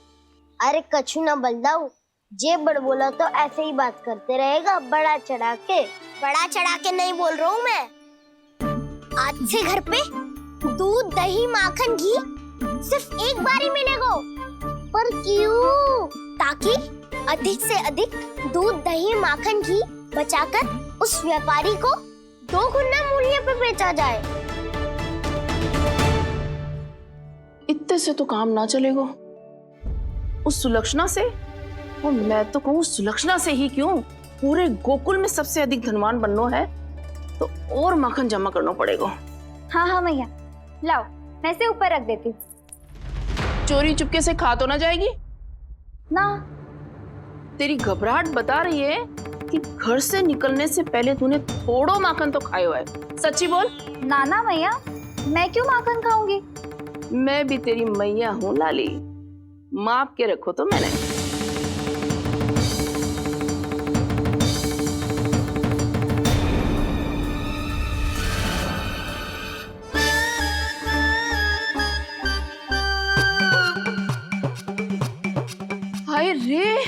S4: अरे कछु ना बलदाऊ, जे बड़ बोला तो ऐसे ही बात करते रहेगा बड़ा चढ़ा के। बड़ा चढ़ा के नहीं बोल रहा हूँ मैं। आज से घर पे दूध दही माखन घी सिर्फ एक बार ही मिलेगा। पर क्यों? ताकि अधिक से अधिक दूध दही माखन घी बचाकर उस व्यापारी को 2 गुना मूल्य पे बेचा जाए।
S9: इतने से तो काम ना चलेगा। उस सुलक्षणा से, और मैं तो कहूँ सुलक्षणा से ही क्यों, पूरे गोकुल में सबसे अधिक धनवान बनना है तो और माखन जमा करना पड़ेगा।
S10: हाँ हाँ मैया, लाओ मैं इसे ऊपर रख देती हूँ।
S9: चोरी चुपके से खा तो ना जाएगी
S10: ना?
S9: तेरी घबराहट बता रही है कि घर से निकलने से पहले तूने थोड़ो माखन तो खाया है। सच्ची बोल।
S10: ना ना मैया, मैं क्यों माखन खाऊंगी?
S9: मैं भी तेरी मैया हूँ लाली, माप के रखो तो मैंने। हाय रे,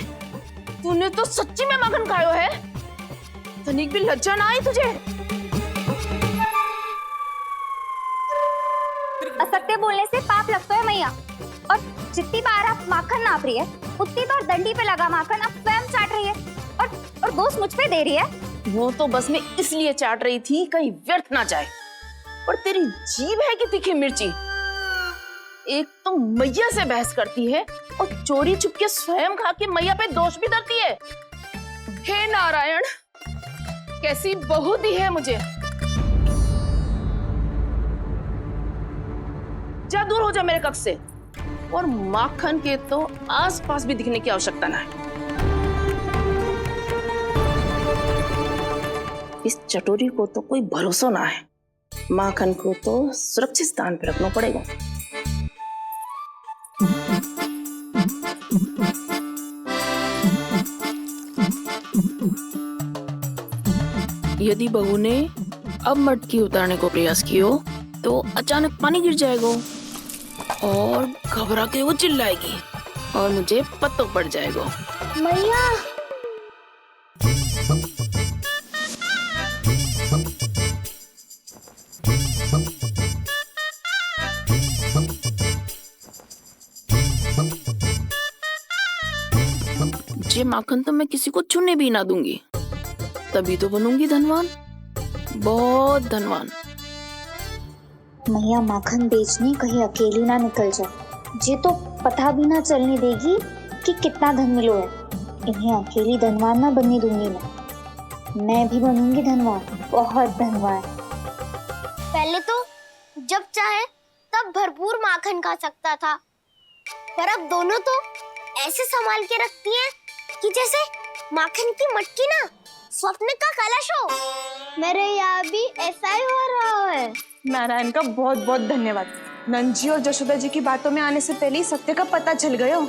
S9: तूने तो सच्ची में माखन खायो है। तनिक भी लज्जा ना आई तुझे?
S10: असत्य बोलने से पाप लगता है मैया, और जितनी बार आप माखन नाप रही है उतनी बार डंडी पे लगा माखन आप स्वयं चाट रही है, और दोष मुझ पे दे रही है।
S9: वो तो बस मैं इसलिए चाट रही थी कहीं व्यर्थ ना जाए। और तेरी जीभ है कि तीखी मिर्ची। एक तो मैया से बहस करती है और चोरी चुपके स्वयं खा के मैया पे दोष भी धरती है। हे नारायण, कैसी बहू दी है मुझे। जा दूर हो जा मेरे कक्ष से, और माखन के तो आसपास भी दिखने की आवश्यकता ना है। इस चटोरी को तो कोई भरोसा ना है। माखन को तो सुरक्षित स्थान पर रखना पड़ेगा। यदि बहू ने अब मटकी उतारने को प्रयास किया तो अचानक पानी गिर जाएगा और घबरा के वो चिल्लाएगी और मुझे पता पड़ जाएगा।
S4: मैया
S9: ये माखन तो मैं किसी को छूने भी ना दूंगी, तभी तो बनूंगी धनवान, बहुत धनवान।
S10: मैया माखन बेचने कहीं अकेली ना निकल जाए। ये तो पता भी ना चलने देगी कि कितना धन मिलो है। इन्हें अकेली धनवान ना बनने दूंगी मैं भी बनूंगी धनवान, बहुत धनवान।
S4: पहले तो जब चाहे तब भरपूर माखन खा सकता था, पर अब दोनों तो ऐसे संभाल के रखती हैं कि जैसे माखन की मटकी ना स्वप्न का कलश हो। मेरे यहाँ भी ऐसा ही हो रहा है।
S15: नारायण का बहुत बहुत धन्यवाद। नंजी और जशोदा जी की बातों में आने से पहले ही सत्य का पता चल गया।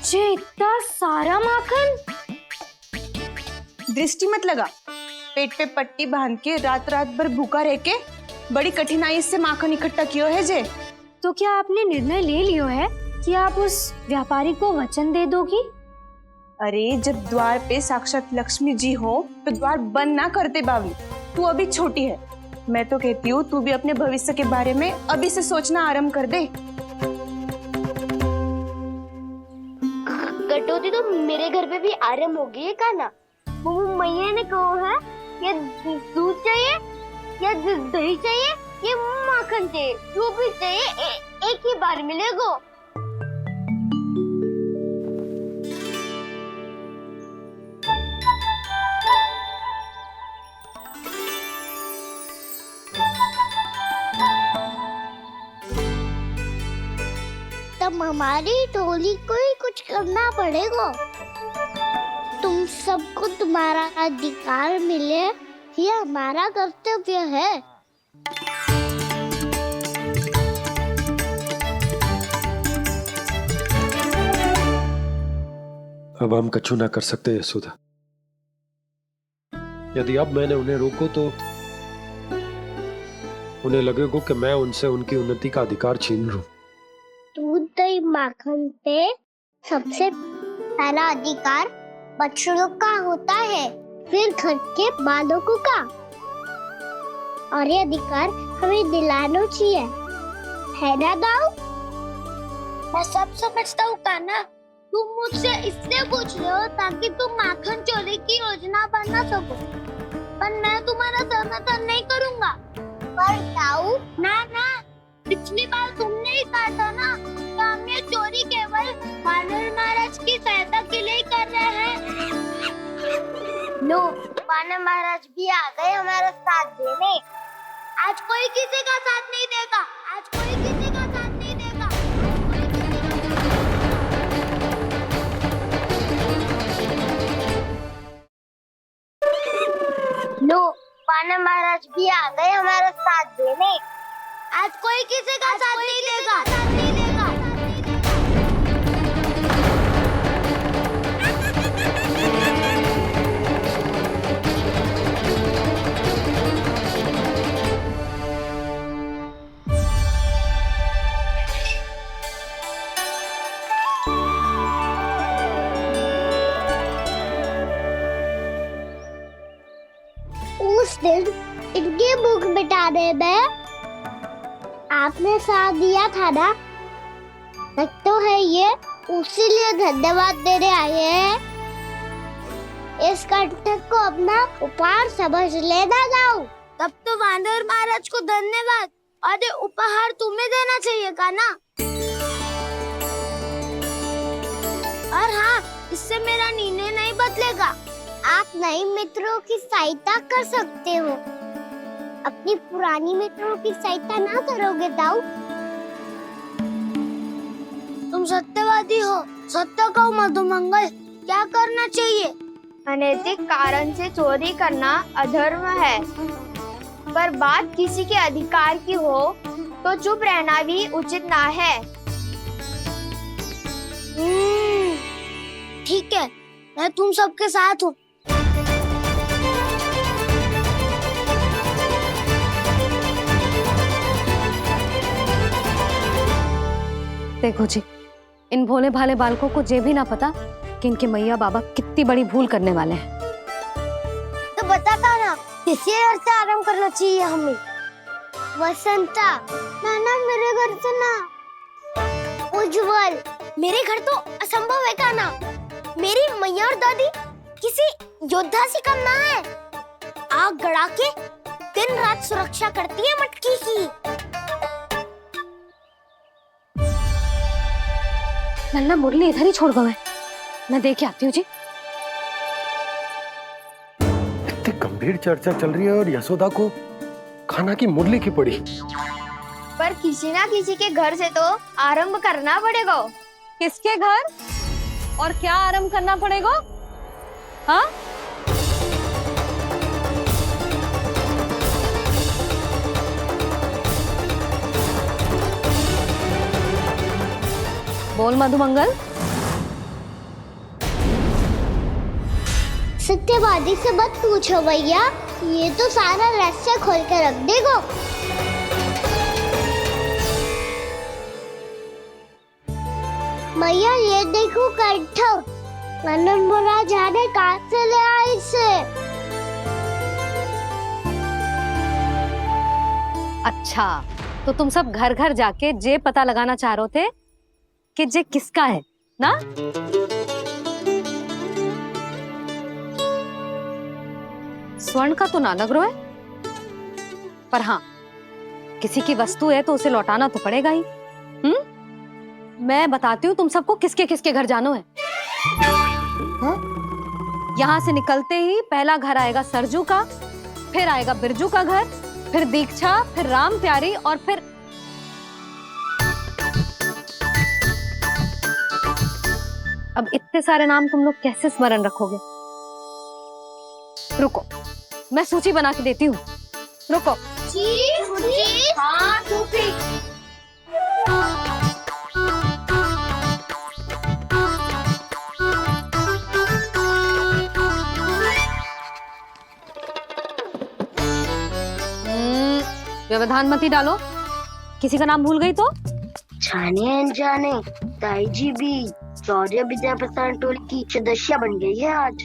S10: ये इतना सारा माखन।
S15: दृष्टि मत लगा, पेट पे पट्टी बांध के रात रात भर भूखा रह के बड़ी कठिनाई से माखन इकट्ठा किया है जे।
S10: तो क्या आपने निर्णय ले लियो है कि आप उस व्यापारी को वचन दे दोगी?
S15: अरे जब द्वार पे साक्षात लक्ष्मी जी हो तो द्वार बंद ना करते बावली। तू अभी छोटी है, मैं तो कहती हूँ तू भी अपने भविष्य के बारे में अभी से सोचना आरंभ कर दे।
S4: कटौती तो मेरे घर पे भी आरंभ हो गई है का ना। वो मैया ने कहा है ये दूध चाहिए या दही चाहिए ये माखन चाहिए, जो भी चाहिए एक ही बार मिलेगा। तब हमारी टोली को ही कुछ करना पड़ेगा। तुम सबको तुम्हारा अधिकार मिले, ये हमारा कर्तव्य है।
S5: अब हम कछु ना कर सकते यशोदा। यदि अब मैंने उन्हें रोको तो उन्हें लगेगा कि मैं उनसे उनकी उन्नति का अधिकार छीन लूं।
S4: दूध दही माखन पे सबसे पहला अधिकार बच्चों का होता है, फिर घर के बालकों का, और ये अधिकार हमें दिलाना चाहिए, है ना दाऊ? मैं सब समझता हूँ कान्हा, तुम मुझसे इसलिए पूछ रहे हो ताकि तुम माखन चोरी की योजना बना सको, पर मैं तुम्हारा समर्थन नहीं करूँगा। पर दाऊ ना, पिछली बार तुमने ही कहा था ना कि हम ये चोरी केवल वानर महाराज की सहायता के लिए कर रहे हैं। लो, वानर महाराज भी आ गए हमारा साथ देने। आज कोई किसी का साथ नहीं देगा, आज कोई किसी का साथ नहीं देगा। लो, वानर महाराज भी आ गए हमारा साथ देने। आज कोई किसी का साथ नहीं देगा। उस दिन इनकी भूख मिटाने में आपने साथ दिया था ना, तो है ये उसी लिए धन्यवाद देने आए हैं। इस कंटक को अपना उपहार समझ लेना जाओ। तब तो वानर महाराज को धन्यवाद और ये उपहार तुम्हें देना चाहिए का ना। और हाँ, इससे मेरा निर्णय नहीं बदलेगा। आप नए मित्रों की सहायता कर सकते हो, अपनी पुरानी मित्रों की सहायता ना करोगे दाऊ। तुम सत्यवादी हो, सत्य कहो मधुमंगल, क्या करना चाहिए?
S10: अनैतिक कारण से चोरी करना अधर्म है।
S4: पर बात किसी के अधिकार की हो तो चुप रहना भी उचित ना है। ठीक है, मैं तुम सबके साथ हूँ।
S3: देखो जी, इन भोले भाले बालकों को ये भी ना पता कि इनके मैया बाबा कितनी बड़ी भूल करने वाले हैं।
S4: तो बताता ना, किसी घर से आराम करना चाहिए हमें। वसंता, नाना मेरे घर से ना। उज्जवल, मेरे घर तो असंभव है काना। मेरी मैया और दादी किसी योद्धा से कम ना है। आग गड़ा के दिन रात सुरक्षा करती है मटकी की।
S3: लल्ला मुरली इधर ही छोड़ गए, मैं देख के आती हूँ जी।
S5: इतनी गंभीर चर्चा चल रही है और यशोदा को खाना की मुरली की पड़ी।
S4: पर किसी ना किसी के घर से तो आरंभ करना पड़ेगा।
S3: किसके घर और क्या आरंभ करना पड़ेगा? हाँ, बोल मधुमंगल।
S4: सत्यवादी से मत पूछो भैया, ये तो सारा रहस्य खोल के रख देगा। भैया ये देखो कंठा, आनंद महाराज जाने कहाँ से ले आए इसे।
S3: अच्छा, तो तुम सब घर घर जाके जे पता लगाना चाह रहे थे कि जे किसका है ना? स्वर्ण का तो ना लग रहा है, पर हाँ, किसी की वस्तु है तो उसे लौटाना तो पड़ेगा ही। मैं बताती हूँ तुम सबको किसके किसके घर जाना है। यहाँ से निकलते ही पहला घर आएगा सरजू का, फिर आएगा बिरजू का घर, फिर दीक्षा, फिर राम प्यारी और फिर अब इतने सारे नाम तुम लोग कैसे स्मरण रखोगे? रुको, मैं सूची बना के देती हूँ। रुको।
S4: हाँ,
S3: व्यवधान मत ही डालो, किसी का नाम भूल गई तो?
S4: जाने अनजाने ताई जी भी शौर्य विद्या प्रसारण टोली की सदस्य बन गई है आज।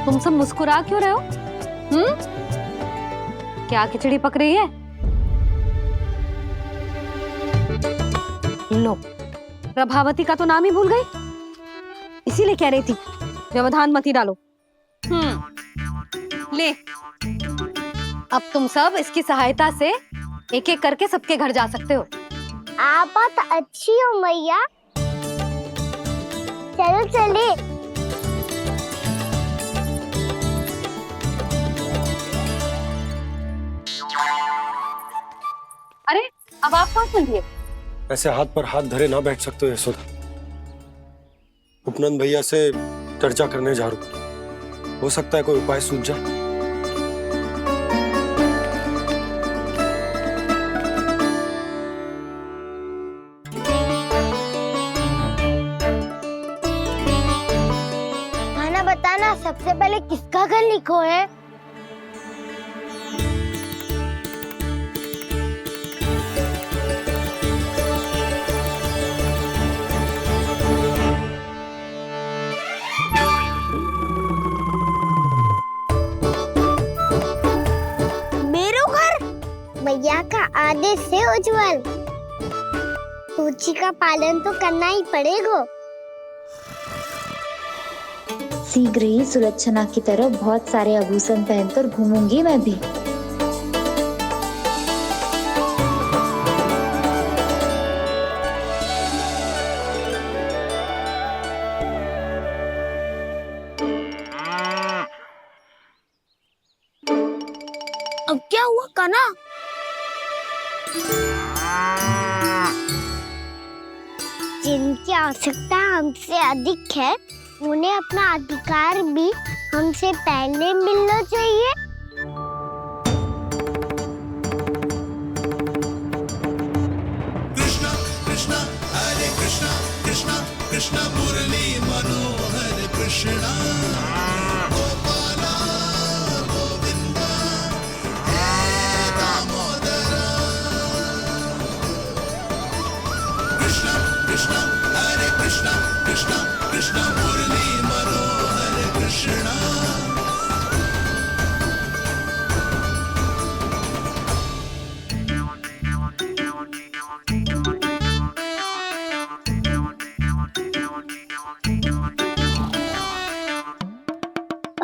S3: तुम सब मुस्कुरा क्यों रहे हो? क्या खिचड़ी पक रही है? लो, प्रभावती का तो नाम ही भूल गई, इसीलिए कह रही थी व्यवधान मत ही डालो। ले, अब तुम सब इसकी सहायता से एक एक करके सबके घर जा सकते हो।
S4: आप बात अच्छी हो मैया, चलो चले।
S3: अरे, अब आप कहाँ चल दिए?
S5: ऐसे हाथ पर हाथ धरे ना बैठ सकते हो यशोदा। उपनंद भैया से चर्चा करने जा रहा हूं, हो सकता है कोई उपाय सूझ जाए।
S4: खाना बताना, सबसे पहले किसका घर लिखो है? भैया का आदेश से उज्जवल, सूची का पालन तो करना ही पड़ेगा।
S10: शीघ्र ही सुलक्षणा की तरह बहुत सारे आभूषण पहनकर घूमूंगी मैं भी।
S4: अब क्या हुआ काना? जिनकी आवश्यकता हमसे अधिक है उन्हें अपना अधिकार भी हमसे पहले मिलना चाहिए।
S1: कृष्णा कृष्णा हरे कृष्णा कृष्णा कृष्णा मुरली मनोहर कृष्णा गोपाला गोविंदा हे दामोदरा। कृष्णा कृष्णा हरे कृष्णा कृष्णा कृष्णा मुरली मनोहर कृष्णा।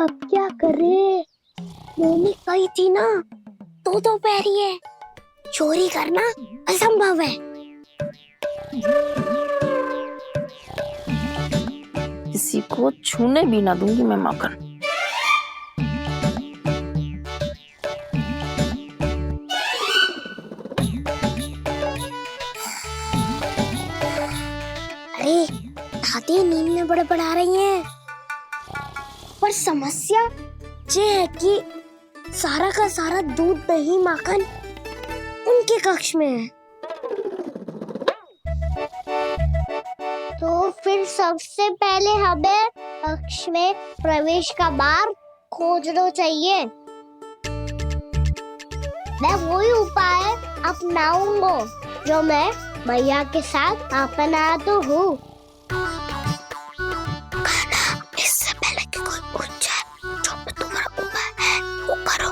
S4: अब क्या करे? मम्मी कही थी ना, दो पैरी है, चोरी करना असंभव है।
S9: किसी को छूने भी ना दूंगी मैं माखन।
S4: अरे दादी नींद में बड़बड़ा रही हैं। पर समस्या ये है कि सारा का सारा दूध दही माखन उनके कक्ष में है। तो फिर सबसे पहले हमें कक्ष में प्रवेश का मार्ग खोजना चाहिए। मैं वही उपाय अपनाऊंगा जो मैं मैया के साथ अपना तो हूँ। इससे पहले कि कोई पूछ जाए, जो भी तुम्हारा उपाय है वो करो।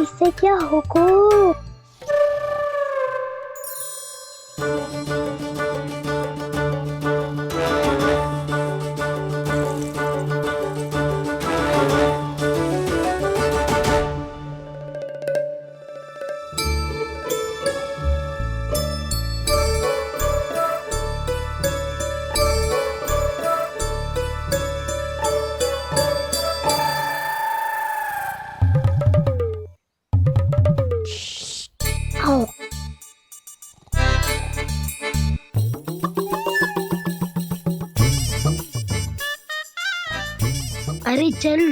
S4: इससे क्या होगा? आओ। अरे चल।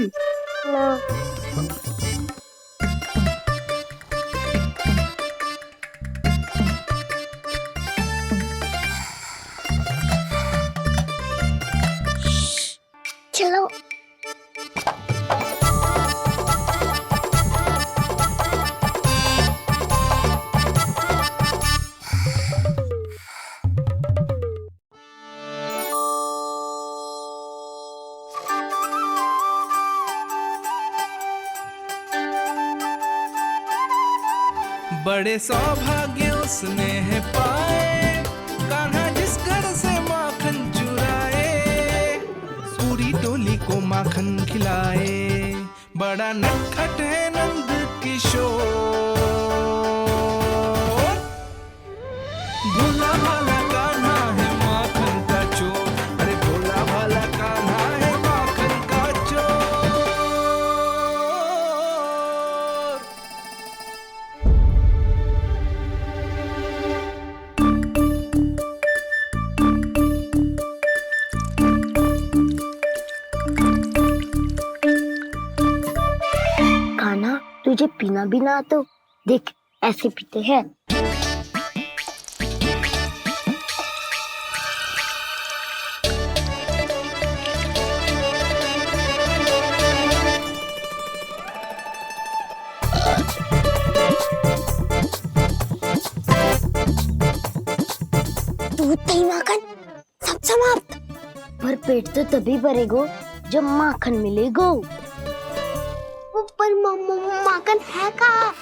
S4: चलो।
S16: बड़े सौभाग्य उसने है पाए, कान्हा जिस घर से माखन चुराए, पूरी टोली को माखन खिलाए। बड़ा नटखट है नंद किशोर, भोला भाला कान्हा है माखन का चोर। अरे भोला भाला कान्हा है माखन का चोर।
S4: कान्हा तुझे पीना भी ना तो देख ऐसे पीते हैं। दूध दही माखन सब समाप्त। पर पेट तो तभी भरेगो जब माखन मिलेगो। पर माखन है कहाँ?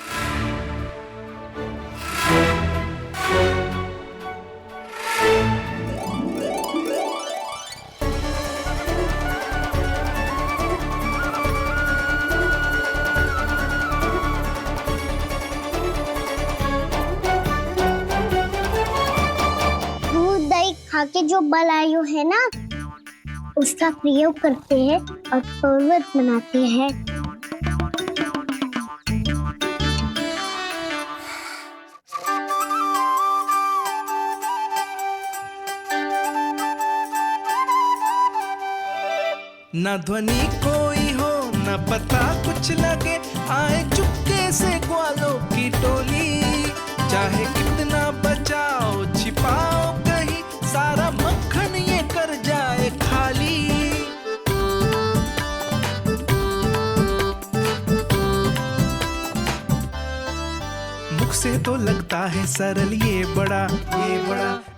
S4: खा के जो बलायु है ना, उसका प्रयोग करते हैं और पर्वत बनाते हैं।
S16: न ध्वनि कोई हो न पता कुछ लगे, आए चुपके से ग्वालों की टोली। चाहे कितना बचाओ छिपाओ कहीं, सारा मक्खन ये कर जाए खाली। मुख से तो लगता है सरल ये बड़ा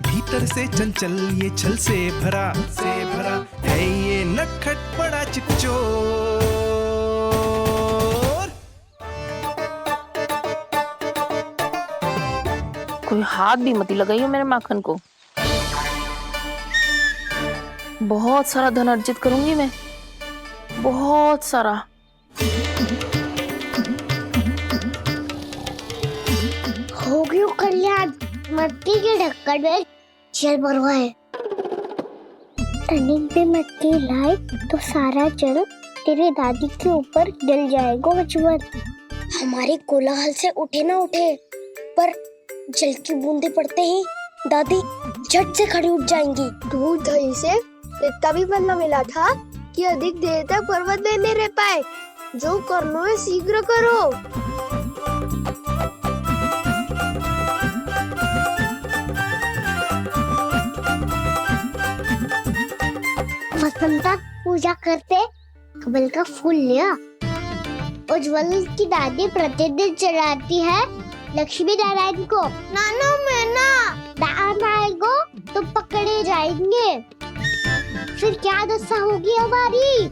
S16: भीतर से चंचल ये छल से भरा है ये नटखट बड़ा चिकचोर।
S9: कोई हाथ भी मत लगाइयो मेरे माखन को। बहुत सारा धन अर्जित करूंगी मैं, बहुत सारा।
S4: हो गयो कल्याण, मट्टी के ढक्कन में जल भरवा है। टर्निंग पे मट्टी लाए तो सारा जल तेरे दादी के ऊपर गिर जाएगा बचवन। हमारे कोलाहल से उठे ना उठे, पर जल की बूंदे पड़ते ही दादी झट से खड़ी उठ जाएंगी। दूध दही से इतना भी बनना मिला था कि अधिक देर तक पर्वत में नहीं रह पाए। जो करना है शीघ्र करो। वसंता पूजा करते कमल का फूल लिया। उज्ज्वल की दादी प्रतिदिन चढ़ाती है लक्ष्मी नारायण को। नाना मैं ना दान आएगा तो पकड़े जाएंगे, फिर क्या दशा होगी हमारी।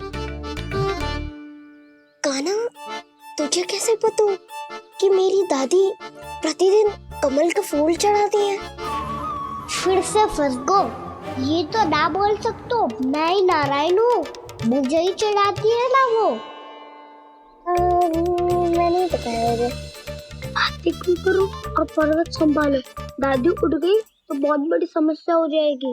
S4: कान्हा, तुझे कैसे पता कि मेरी दादी प्रतिदिन कमल का फूल चढ़ाती है? फिर से फंस गो। ये तो ना बोल सकतो, मैं ही नारायण हूँ, मुझे ही चढ़ाती है ना वो। मैं नहीं बताया मुझे। आरती करो और पर्वत संभालो। दादी उठ गई तो बहुत बड़ी समस्या हो जाएगी।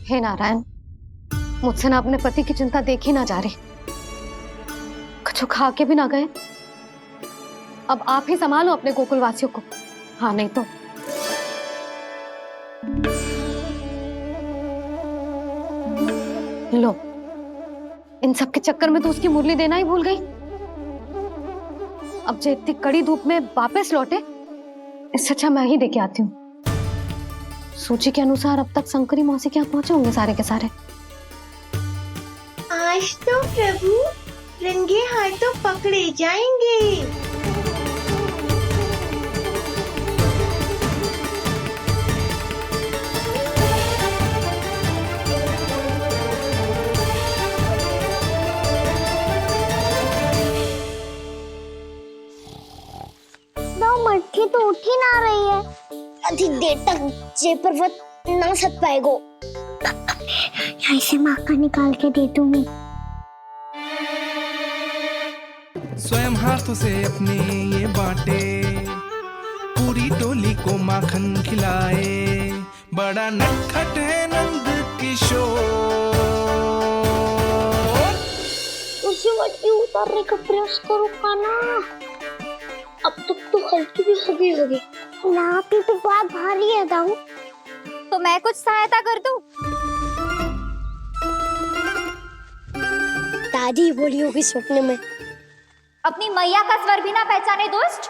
S3: हे नारायण, मुझसे ना अपने पति की चिंता देखी ना जा रही, कुछ खा के भी ना गए। अब आप ही संभालो अपने गोकुल वासियों को। हाँ नहीं तो लो, इन सब के चक्कर में तो उसकी मुरली देना ही भूल गई। अब जो इतनी कड़ी धूप में वापस लौटे, इससे अच्छा मैं ही देके आती हूँ। सूची के अनुसार अब तक शंकरी मौसी के यहाँ पहुंचे होंगे सारे के सारे।
S4: आज तो प्रभु रंगे हाथों पकड़े जाएंगे। मटकी तो उठ ही ना रही है। अधिक देर तक जे पर्वत ना सक पाएगो। यहाँ से माका निकाल के दे दूंगी।
S16: स्वयं हाथों से अपने ये बांटे, पूरी टोली को माखन खिलाए। बड़ा नटखट है नंद किशोर।
S4: उसे मटकी उतारने का प्रयास करो कान्हा। अब तक तो हल्की भी हो गई होगी। ना की तो बात भारी है दाऊ।
S10: तो मैं कुछ सहायता कर दूं?
S4: दादी बोली होगी सपने में।
S10: अपनी मैया का स्वर भी ना पहचाने दुष्ट।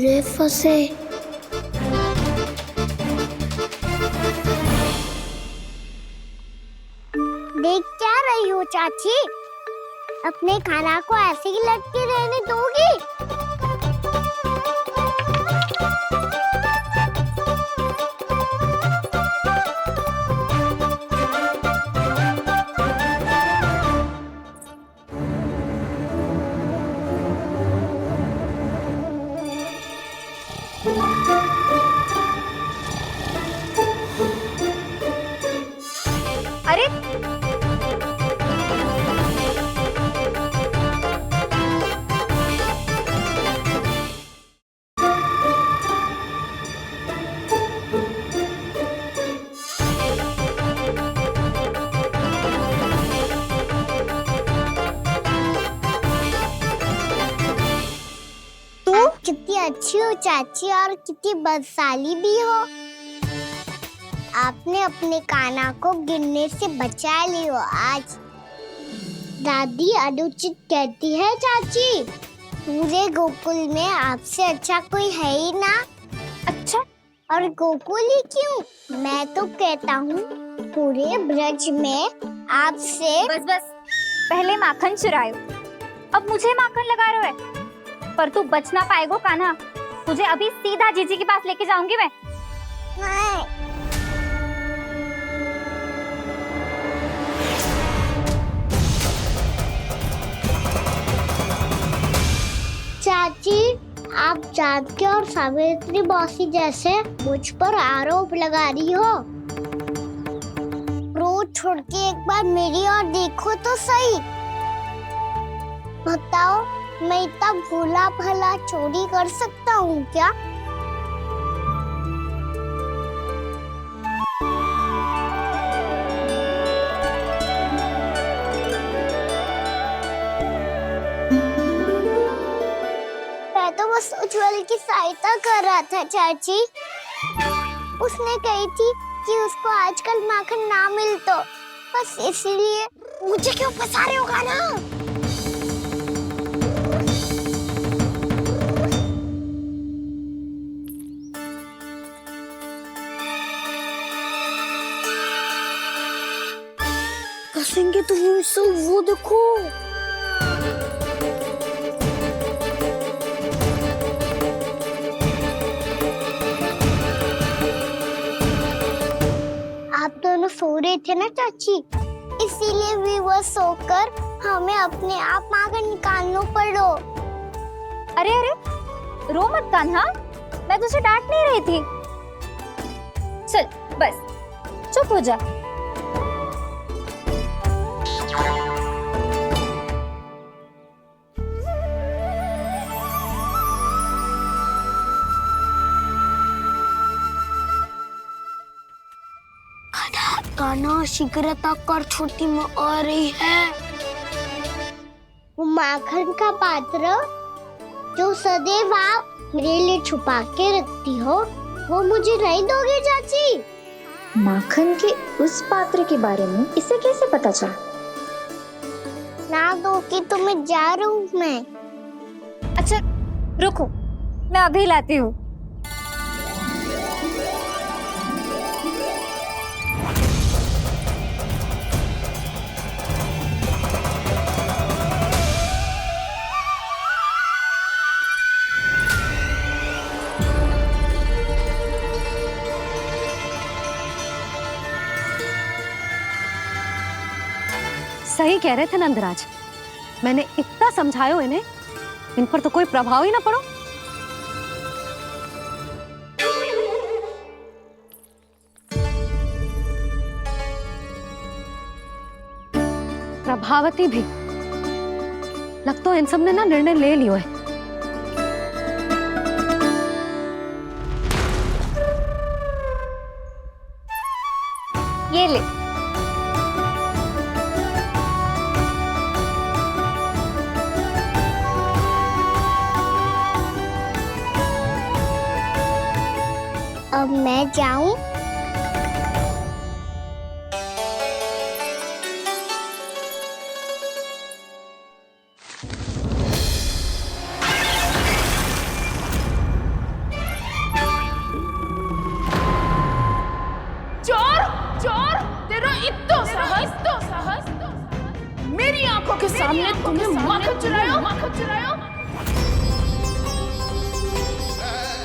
S4: पूरे फंसे। देख क्या रही हो चाची? अपने खाना को ऐसे ही लटके रहने दोगी?
S10: अरे
S4: आप कितनी अच्छी हो चाची और कितनी बदसाली भी हो। आपने अपने काना को गिरने से बचा ली हो आज। दादी अनुचित कहती है चाची, पूरे गोकुल में आपसे अच्छा कोई है ही ना। अच्छा, और गोकुल ही क्यों, मैं तो कहता हूँ पूरे ब्रज में आपसे।
S10: बस बस, पहले माखन चुरायो, अब मुझे माखन लगा रहे हो। पर तू बच ना पाएगो कान्हा, तुझे अभी सीधा जीजी के पास लेके जाऊंगी मैं।
S4: चाची, आप जानकी और सावित्री मौसी जैसे मुझ पर आरोप लगा रही हो। रोज छोड़ के एक बार मेरी ओर देखो तो सही। बताओ, मैं इतना भोला भला चोरी कर सकता हूँ क्या? मैं तो बस उज्जवल की सहायता कर रहा था चाची। उसने कही थी कि उसको आजकल माखन ना मिल तो बस इसलिए। मुझे क्यों फंसा रहे हो कान्हा? कसेंगे तो वो देखो। आप दोनों सो रहे थे ना चाची, इसीलिए भी सोकर हमें अपने आप माखन निकालना पड़ो।
S10: अरे अरे, रो मत कान्हा, मैं तुझे डांट नहीं रही थी। चल बस चुप हो जा।
S4: कान्हा शीघ्रता कर, छोटी में आ रही है। वो माखन का पात्र जो सदैव आप मेरे लिए छुपा के रखती हो, वो मुझे नहीं दोगे चाची?
S10: माखन के उस पात्र के बारे में इसे कैसे पता चला?
S4: ना दोगी तो मैं जा रहा हूँ मैं।
S10: अच्छा रुको, मैं अभी लाती हूँ।
S3: सही कह रहे थे नंदराज, मैंने इतना समझायो इन्हें, इन पर तो कोई प्रभाव ही ना पड़ो। प्रभावती भी लग तो इन सब ने ना निर्णय ले लियो है।
S10: ये ले।
S4: अब मैं जाऊं?
S9: चोर, तेरा इत्तो साहस, मेरी आंखों के सामने तूने माखन चुरायो।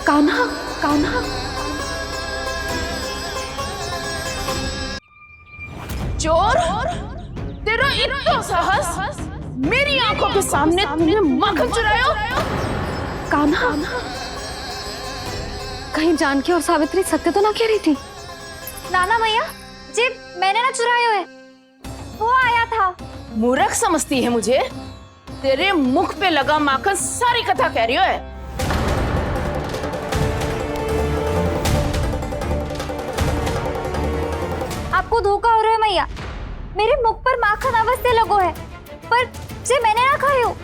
S2: कान्हा,
S9: चोर, तेरा इत्तो साहस, मेरी आंखों के सामने तूने माखन चुरायो।
S2: कान्हा, कहीं जानकी और सावित्री सत्य तो ना कह रही थी?
S10: नाना मैया जी, मैंने ना चुराया है, वो आया था।
S9: मूर्ख समझती है मुझे? तेरे मुख पे लगा माखन सारी कथा कह रही है।
S10: आपको धोखा हो रहा है मैया, मेरे मुख पर माखन अवश्य लगो है, पर जे मैंने ना खायो,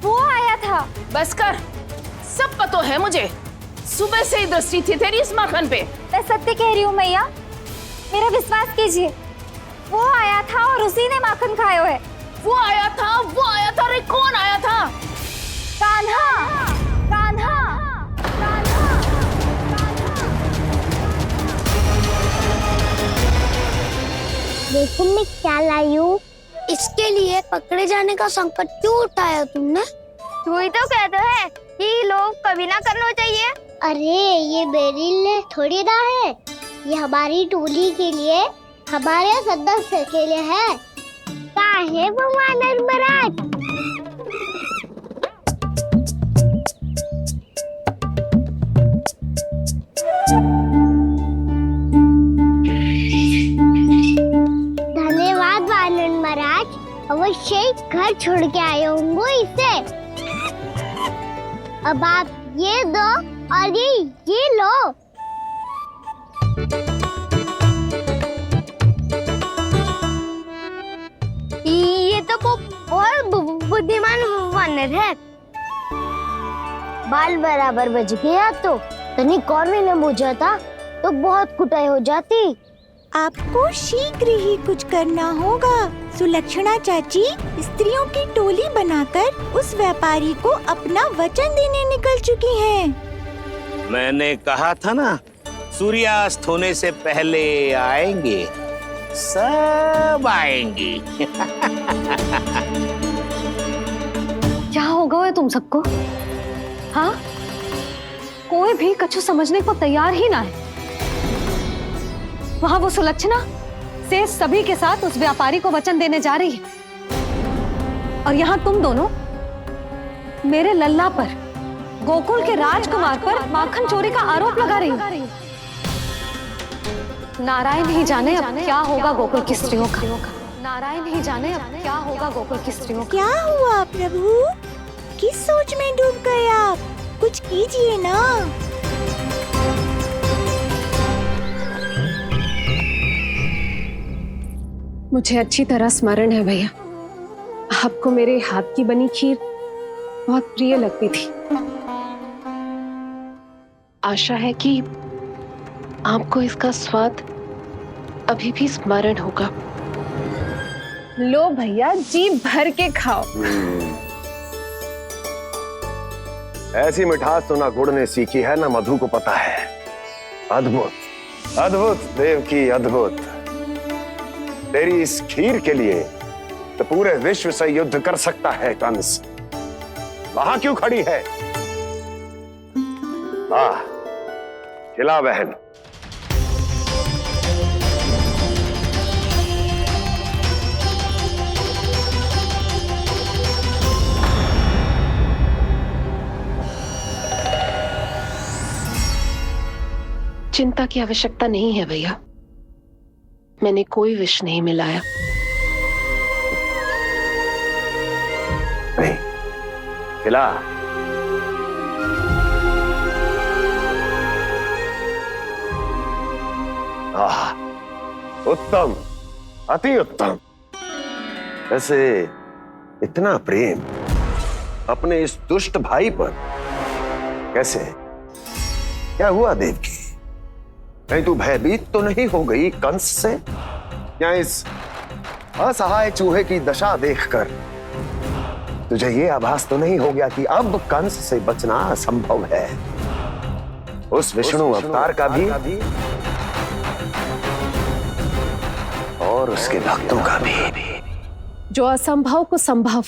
S10: वो आया था।
S9: बस कर, सब पता है मुझे। सुबह से ही दृष्टि थी तेरी इस माखन पे।
S10: मैं सत्य कह रही हूँ मैया, मेरा विश्वास कीजिए। वो आया था और उसी ने माखन खायो है।
S9: वो आया था। अरे कौन आया था?
S10: कान्हा। देखो मैं क्या लाई हूँ। इसके लिए पकड़े जाने का संकट क्यों उठाया तुमने? वही तो कहते हैं कि लोग कभी ना करना चाहिए। अरे ये मेरे लिए थोड़ी ना है, ये हमारी टोली के लिए, हमारे सदस्य के लिए है। काहे भगवान महाराज? धन्यवाद वानर महाराज, अवश्य घर छोड़ के आए होंगे इसे। अब आप ये दो और ये लो। ये तो बहुत बुद्धिमान वानर है। बाल बराबर बज गया तो तनिक और भी न बुझा था तो बहुत कुटाई हो जाती।
S17: आपको शीघ्र ही कुछ करना होगा। सुलक्षणा चाची स्त्रियों की टोली बनाकर उस व्यापारी को अपना वचन देने निकल चुकी हैं।
S13: मैंने कहा था ना, सूर्यास्त होने से पहले आएंगे, सब आएंगे।
S2: क्या होगा है तुम सबको? हाँ, कोई भी कछु समझने को तैयार ही ना है। वहां वो सुलक्षणा से सभी के साथ उस व्यापारी को वचन देने जा रही है, और यहाँ तुम दोनों मेरे लल्ला पर, गोकुल के राजकुमार पर माखन चोरी का आरोप लगा रही हो। नारायण ही जाने अब क्या होगा गोकुल की स्त्रियों का। नारायण ही जाने अब क्या होगा गोकुल की स्त्रियों का।
S17: क्या हुआ प्रभु? किस सोच में डूब गए आप? कुछ कीजिए ना।
S15: मुझे अच्छी तरह स्मरण है भैया, आपको मेरे हाथ की बनी खीर बहुत प्रिय लगती थी। आशा है कि आपको इसका स्वाद अभी भी स्मरण होगा। लो भैया, जी भर के खाओ।
S6: ऐसी मिठास तो ना गुड़ ने सीखी है ना मधु को पता है। अद्भुत, अद्भुत देवकी, अद्भुत। तेरी इस खीर के लिए तो पूरे विश्व से युद्ध कर सकता है कंस। वहां क्यों खड़ी है? खिला बहन।
S15: चिंता की आवश्यकता नहीं है भैया, मैंने कोई विष नहीं मिलाया।
S6: नहीं, खिला। उत्तम, अति उत्तम। वैसे इतना प्रेम अपने इस दुष्ट भाई पर कैसे? क्या हुआ देवकी? कहीं तू भयभीत तो नहीं हो गई कंस से? या इस असहाय चूहे की दशा देखकर तुझे ये आभास तो नहीं हो गया कि अब कंस से बचना असंभव है? उस विष्णु अवतार का भी और उसके भक्तों का भी।
S18: जो असंभव को संभव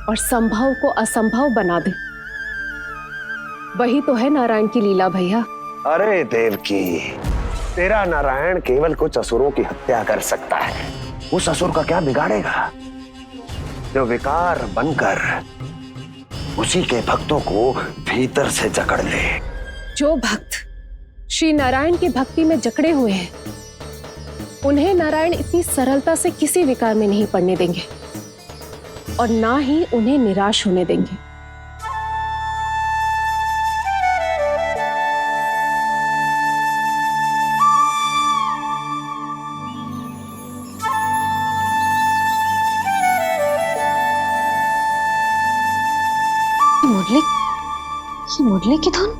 S18: और संभव को असंभव बना दे, वही तो है नारायण की लीला भैया।
S6: अरे देवकी, तेरा नारायण केवल कुछ असुरों की हत्या कर सकता है। उस असुर का क्या बिगाड़ेगा जो विकार बनकर उसी के भक्तों को भीतर से जकड़ ले।
S18: जो भक्त श्री नारायण की भक्ति में जकड़े हुए हैं, उन्हें नारायण इतनी सरलता से किसी विकार में नहीं पड़ने देंगे और ना ही उन्हें निराश होने देंगे।
S3: मुरली की धुन।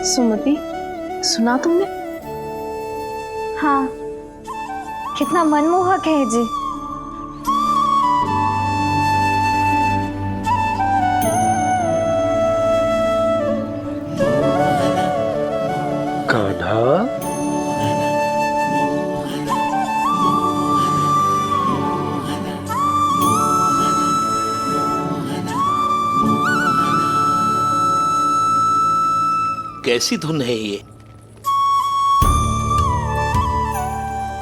S15: सुमति, सुना तुमने?
S10: हाँ, कितना मनमोहक है जी।
S5: कान्हा,
S13: कैसी धुन है ये?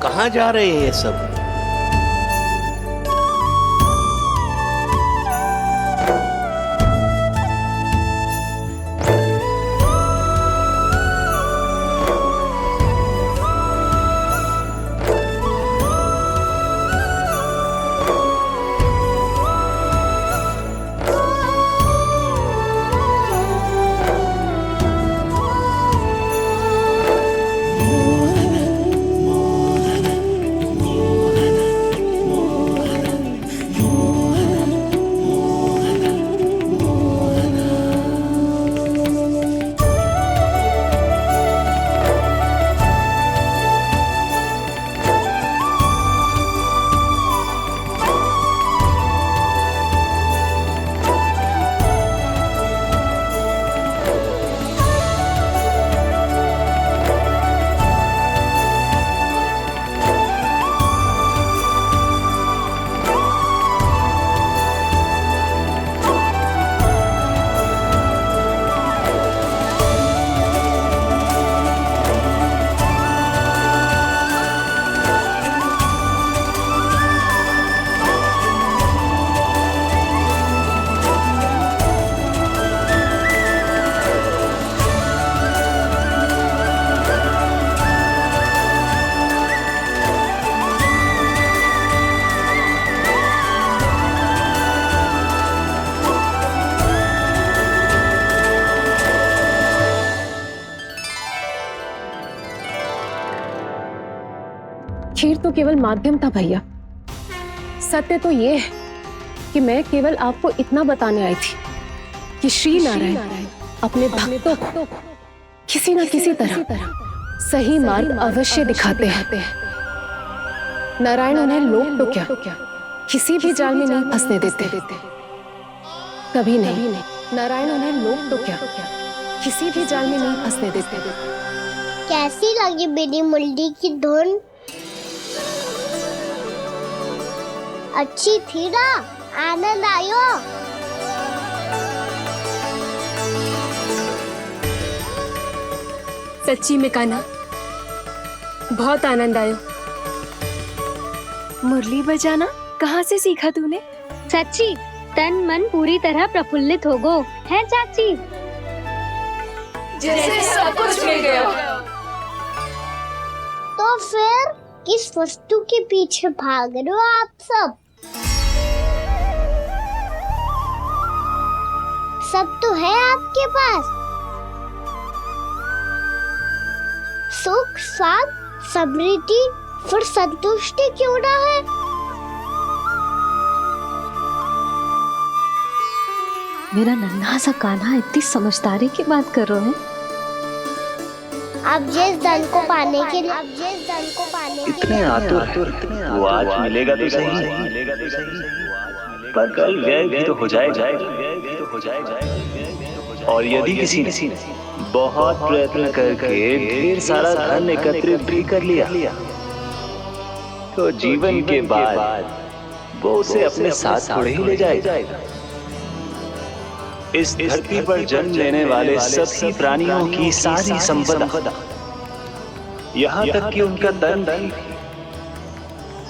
S13: कहाँ जा रहे हैं ये सब?
S18: खीर तो केवल माध्यम था भैया। सत्य तो ये है कि मैं केवल आपको इतना बताने आई थी कि श्री नारायण अपने भक्तों को किसी न किसी तरह सही मार्ग अवश्य दिखाते हैं। नारायण उन्हें लोग तो क्या किसी भी जाल में नहीं फंसने देते, कभी नहीं। नारायण उन्हें लोग तो क्या किसी भी जाल में नहीं फंसने देते।
S4: कैसी लगी मेरी मुरली की धुन? अच्छी थी ना? आनंद आयो?
S18: सच्ची में कान्हा, बहुत आनंद आयो।
S7: मुरली बजाना कहाँ से सीखा तूने?
S3: सच्ची तन मन पूरी तरह प्रफुल्लित हो गो है चाची।
S7: जैसे सब कुछ मिल गया।
S4: तो फिर किस वस्तु के पीछे भाग रहे हो आप सब? सब तो है आपके पास। सुख, स्वाद, समृद्धि, फिर संतुष्टि क्यों ना है?
S3: मेरा नन्हा सा कान्हा इतनी समझदारी की बात कर रहे हैं।
S4: अब जिस धन को पाने के लिए
S19: इतने आतुर वो आज मिलेगा तो सही, पर कल गायब भी तो हो जाएगा। और यदि किसी ने बहुत प्रयत्न करके ढेर सारा धन एकत्रित भी कर लिया, तो जीवन के बाद वो उसे अपने साथ थोड़े ही ले जाएगा। इस धरती पर जन्म लेने वाले सभी प्राणियों की सारी संपदा, यहाँ तक कि उनका तन भी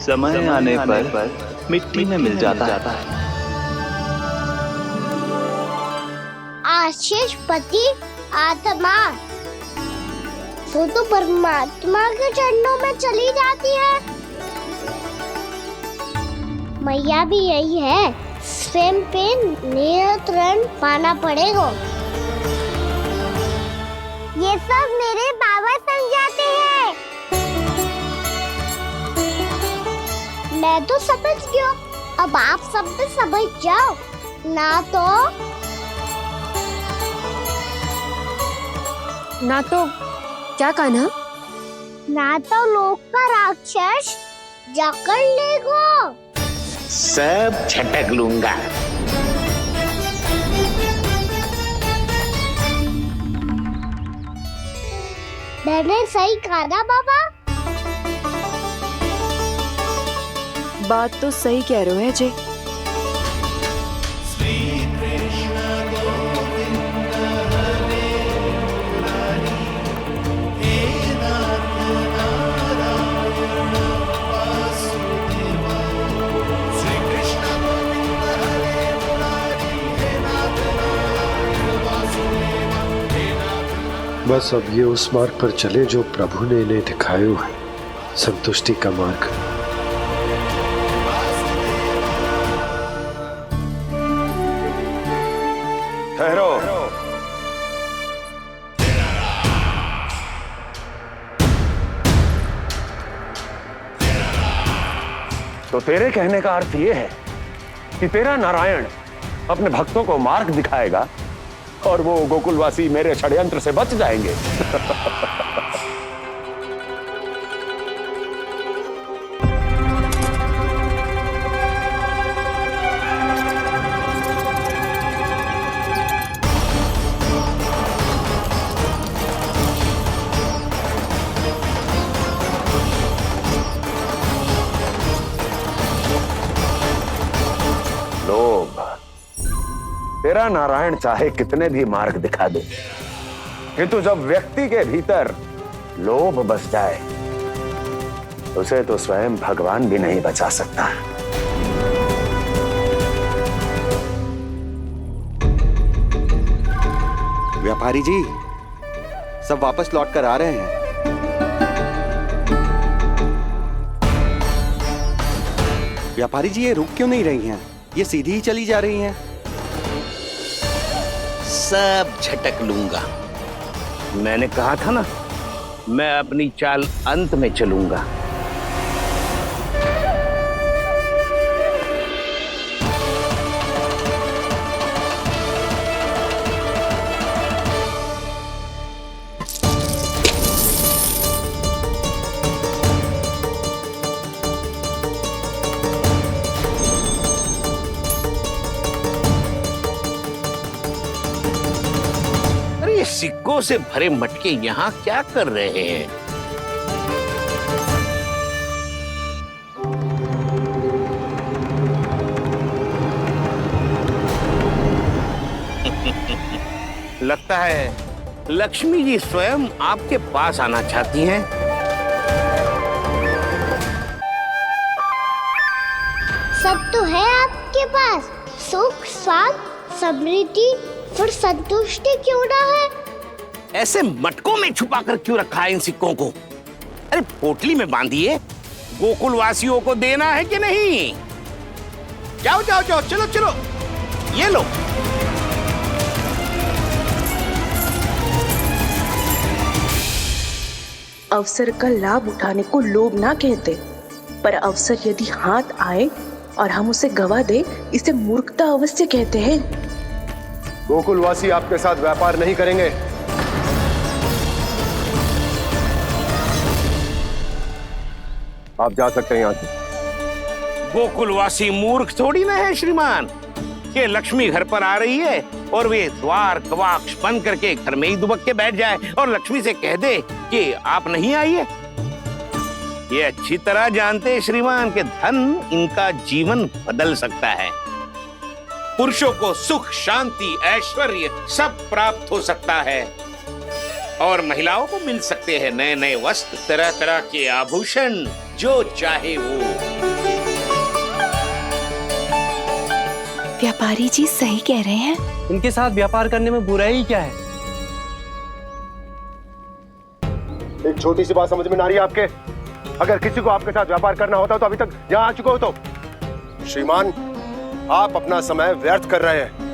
S19: समय आने पर मिट्टी में मिल जाता है।
S4: आशीष पति आत्मा वो तो परमात्मा के चरणों में चली जाती है। मैया भी यही है, स्वयं पे नियंत्रण पाना पड़ेगा। ये सब मेरे बाबा समझाते हैं। मैं तो समझ गया, अब आप सब भी समझ जाओ
S18: ना तो क्या कान्हा?
S4: ना तो लोक का राक्षस जकड़ लेगा।
S13: सब झटक लूंगा।
S4: मैंने सही कहा ना बाबा?
S15: बात तो सही कह रहे हो है जी।
S5: बस अब ये उस मार्ग पर चले जो प्रभु ने इन्हें दिखाया है, संतुष्टि का मार्ग।
S6: ठहरो। तो तेरे कहने का अर्थ ये है कि तेरा नारायण अपने भक्तों को मार्ग दिखाएगा और वो गोकुलवासी मेरे षड्यंत्र से बच जाएंगे। लोभ। तेरा नारायण चाहे कितने भी मार्ग दिखा दे, किंतु जब व्यक्ति के भीतर लोभ बस जाए, उसे तो स्वयं भगवान भी नहीं बचा सकता।
S14: व्यापारी जी, सब वापस लौट कर आ रहे हैं। व्यापारी जी, ये रुक क्यों नहीं रही हैं? ये सीधी ही चली जा रही हैं।
S13: सब झटक लूंगा। मैंने कहा था ना, मैं अपनी चाल अंत में चलूंगा। सिक्कों से भरे मटके यहाँ क्या कर रहे हैं? लगता है लक्ष्मी जी स्वयं आपके पास आना चाहती हैं।
S4: सब तो है आपके पास, सुख, स्वाद, समृद्धि, फिर संतुष्टि क्यों ना है?
S13: ऐसे मटकों में छुपा कर क्यों रखा है इन सिक्कों को? अरे पोटली में बांधिए, गोकुलवासियों को देना है कि नहीं? जाओ जाओ जाओ, चलो चलो, ये लो।
S9: अवसर का लाभ उठाने को लोभ ना कहते, पर अवसर यदि हाथ आए और हम उसे गवा दे, इसे मूर्खता अवश्य कहते हैं।
S5: गोकुलवासी आपके साथ व्यापार नहीं करेंगे। आप जा सकते हैं यहाँ से।
S13: गोकुलवासी मूर्ख थोड़ी ना है श्रीमान। ये लक्ष्मी घर पर आ रही है और वे द्वार कवाक्ष बंद करके घर में ही दुबक के बैठ जाए और लक्ष्मी से कह दे कि आप नहीं आइए। ये अच्छी तरह जानते हैं श्रीमान कि धन इनका जीवन बदल सकता है। पुरुषों को सुख, शांति, ऐश्वर्य सब प्राप्त हो सकता है और महिलाओं को मिल सकते हैं नए नए वस्त्र, तरह तरह के आभूषण, जो चाहे वो।
S15: व्यापारी जी सही कह रहे हैं।
S12: इनके साथ व्यापार करने में बुराई क्या है?
S5: एक छोटी सी बात समझ में ना रही है आपके? अगर किसी को आपके साथ व्यापार करना होता तो अभी तक यहाँ आ चुके हो। तो श्रीमान, आप अपना समय व्यर्थ कर रहे हैं।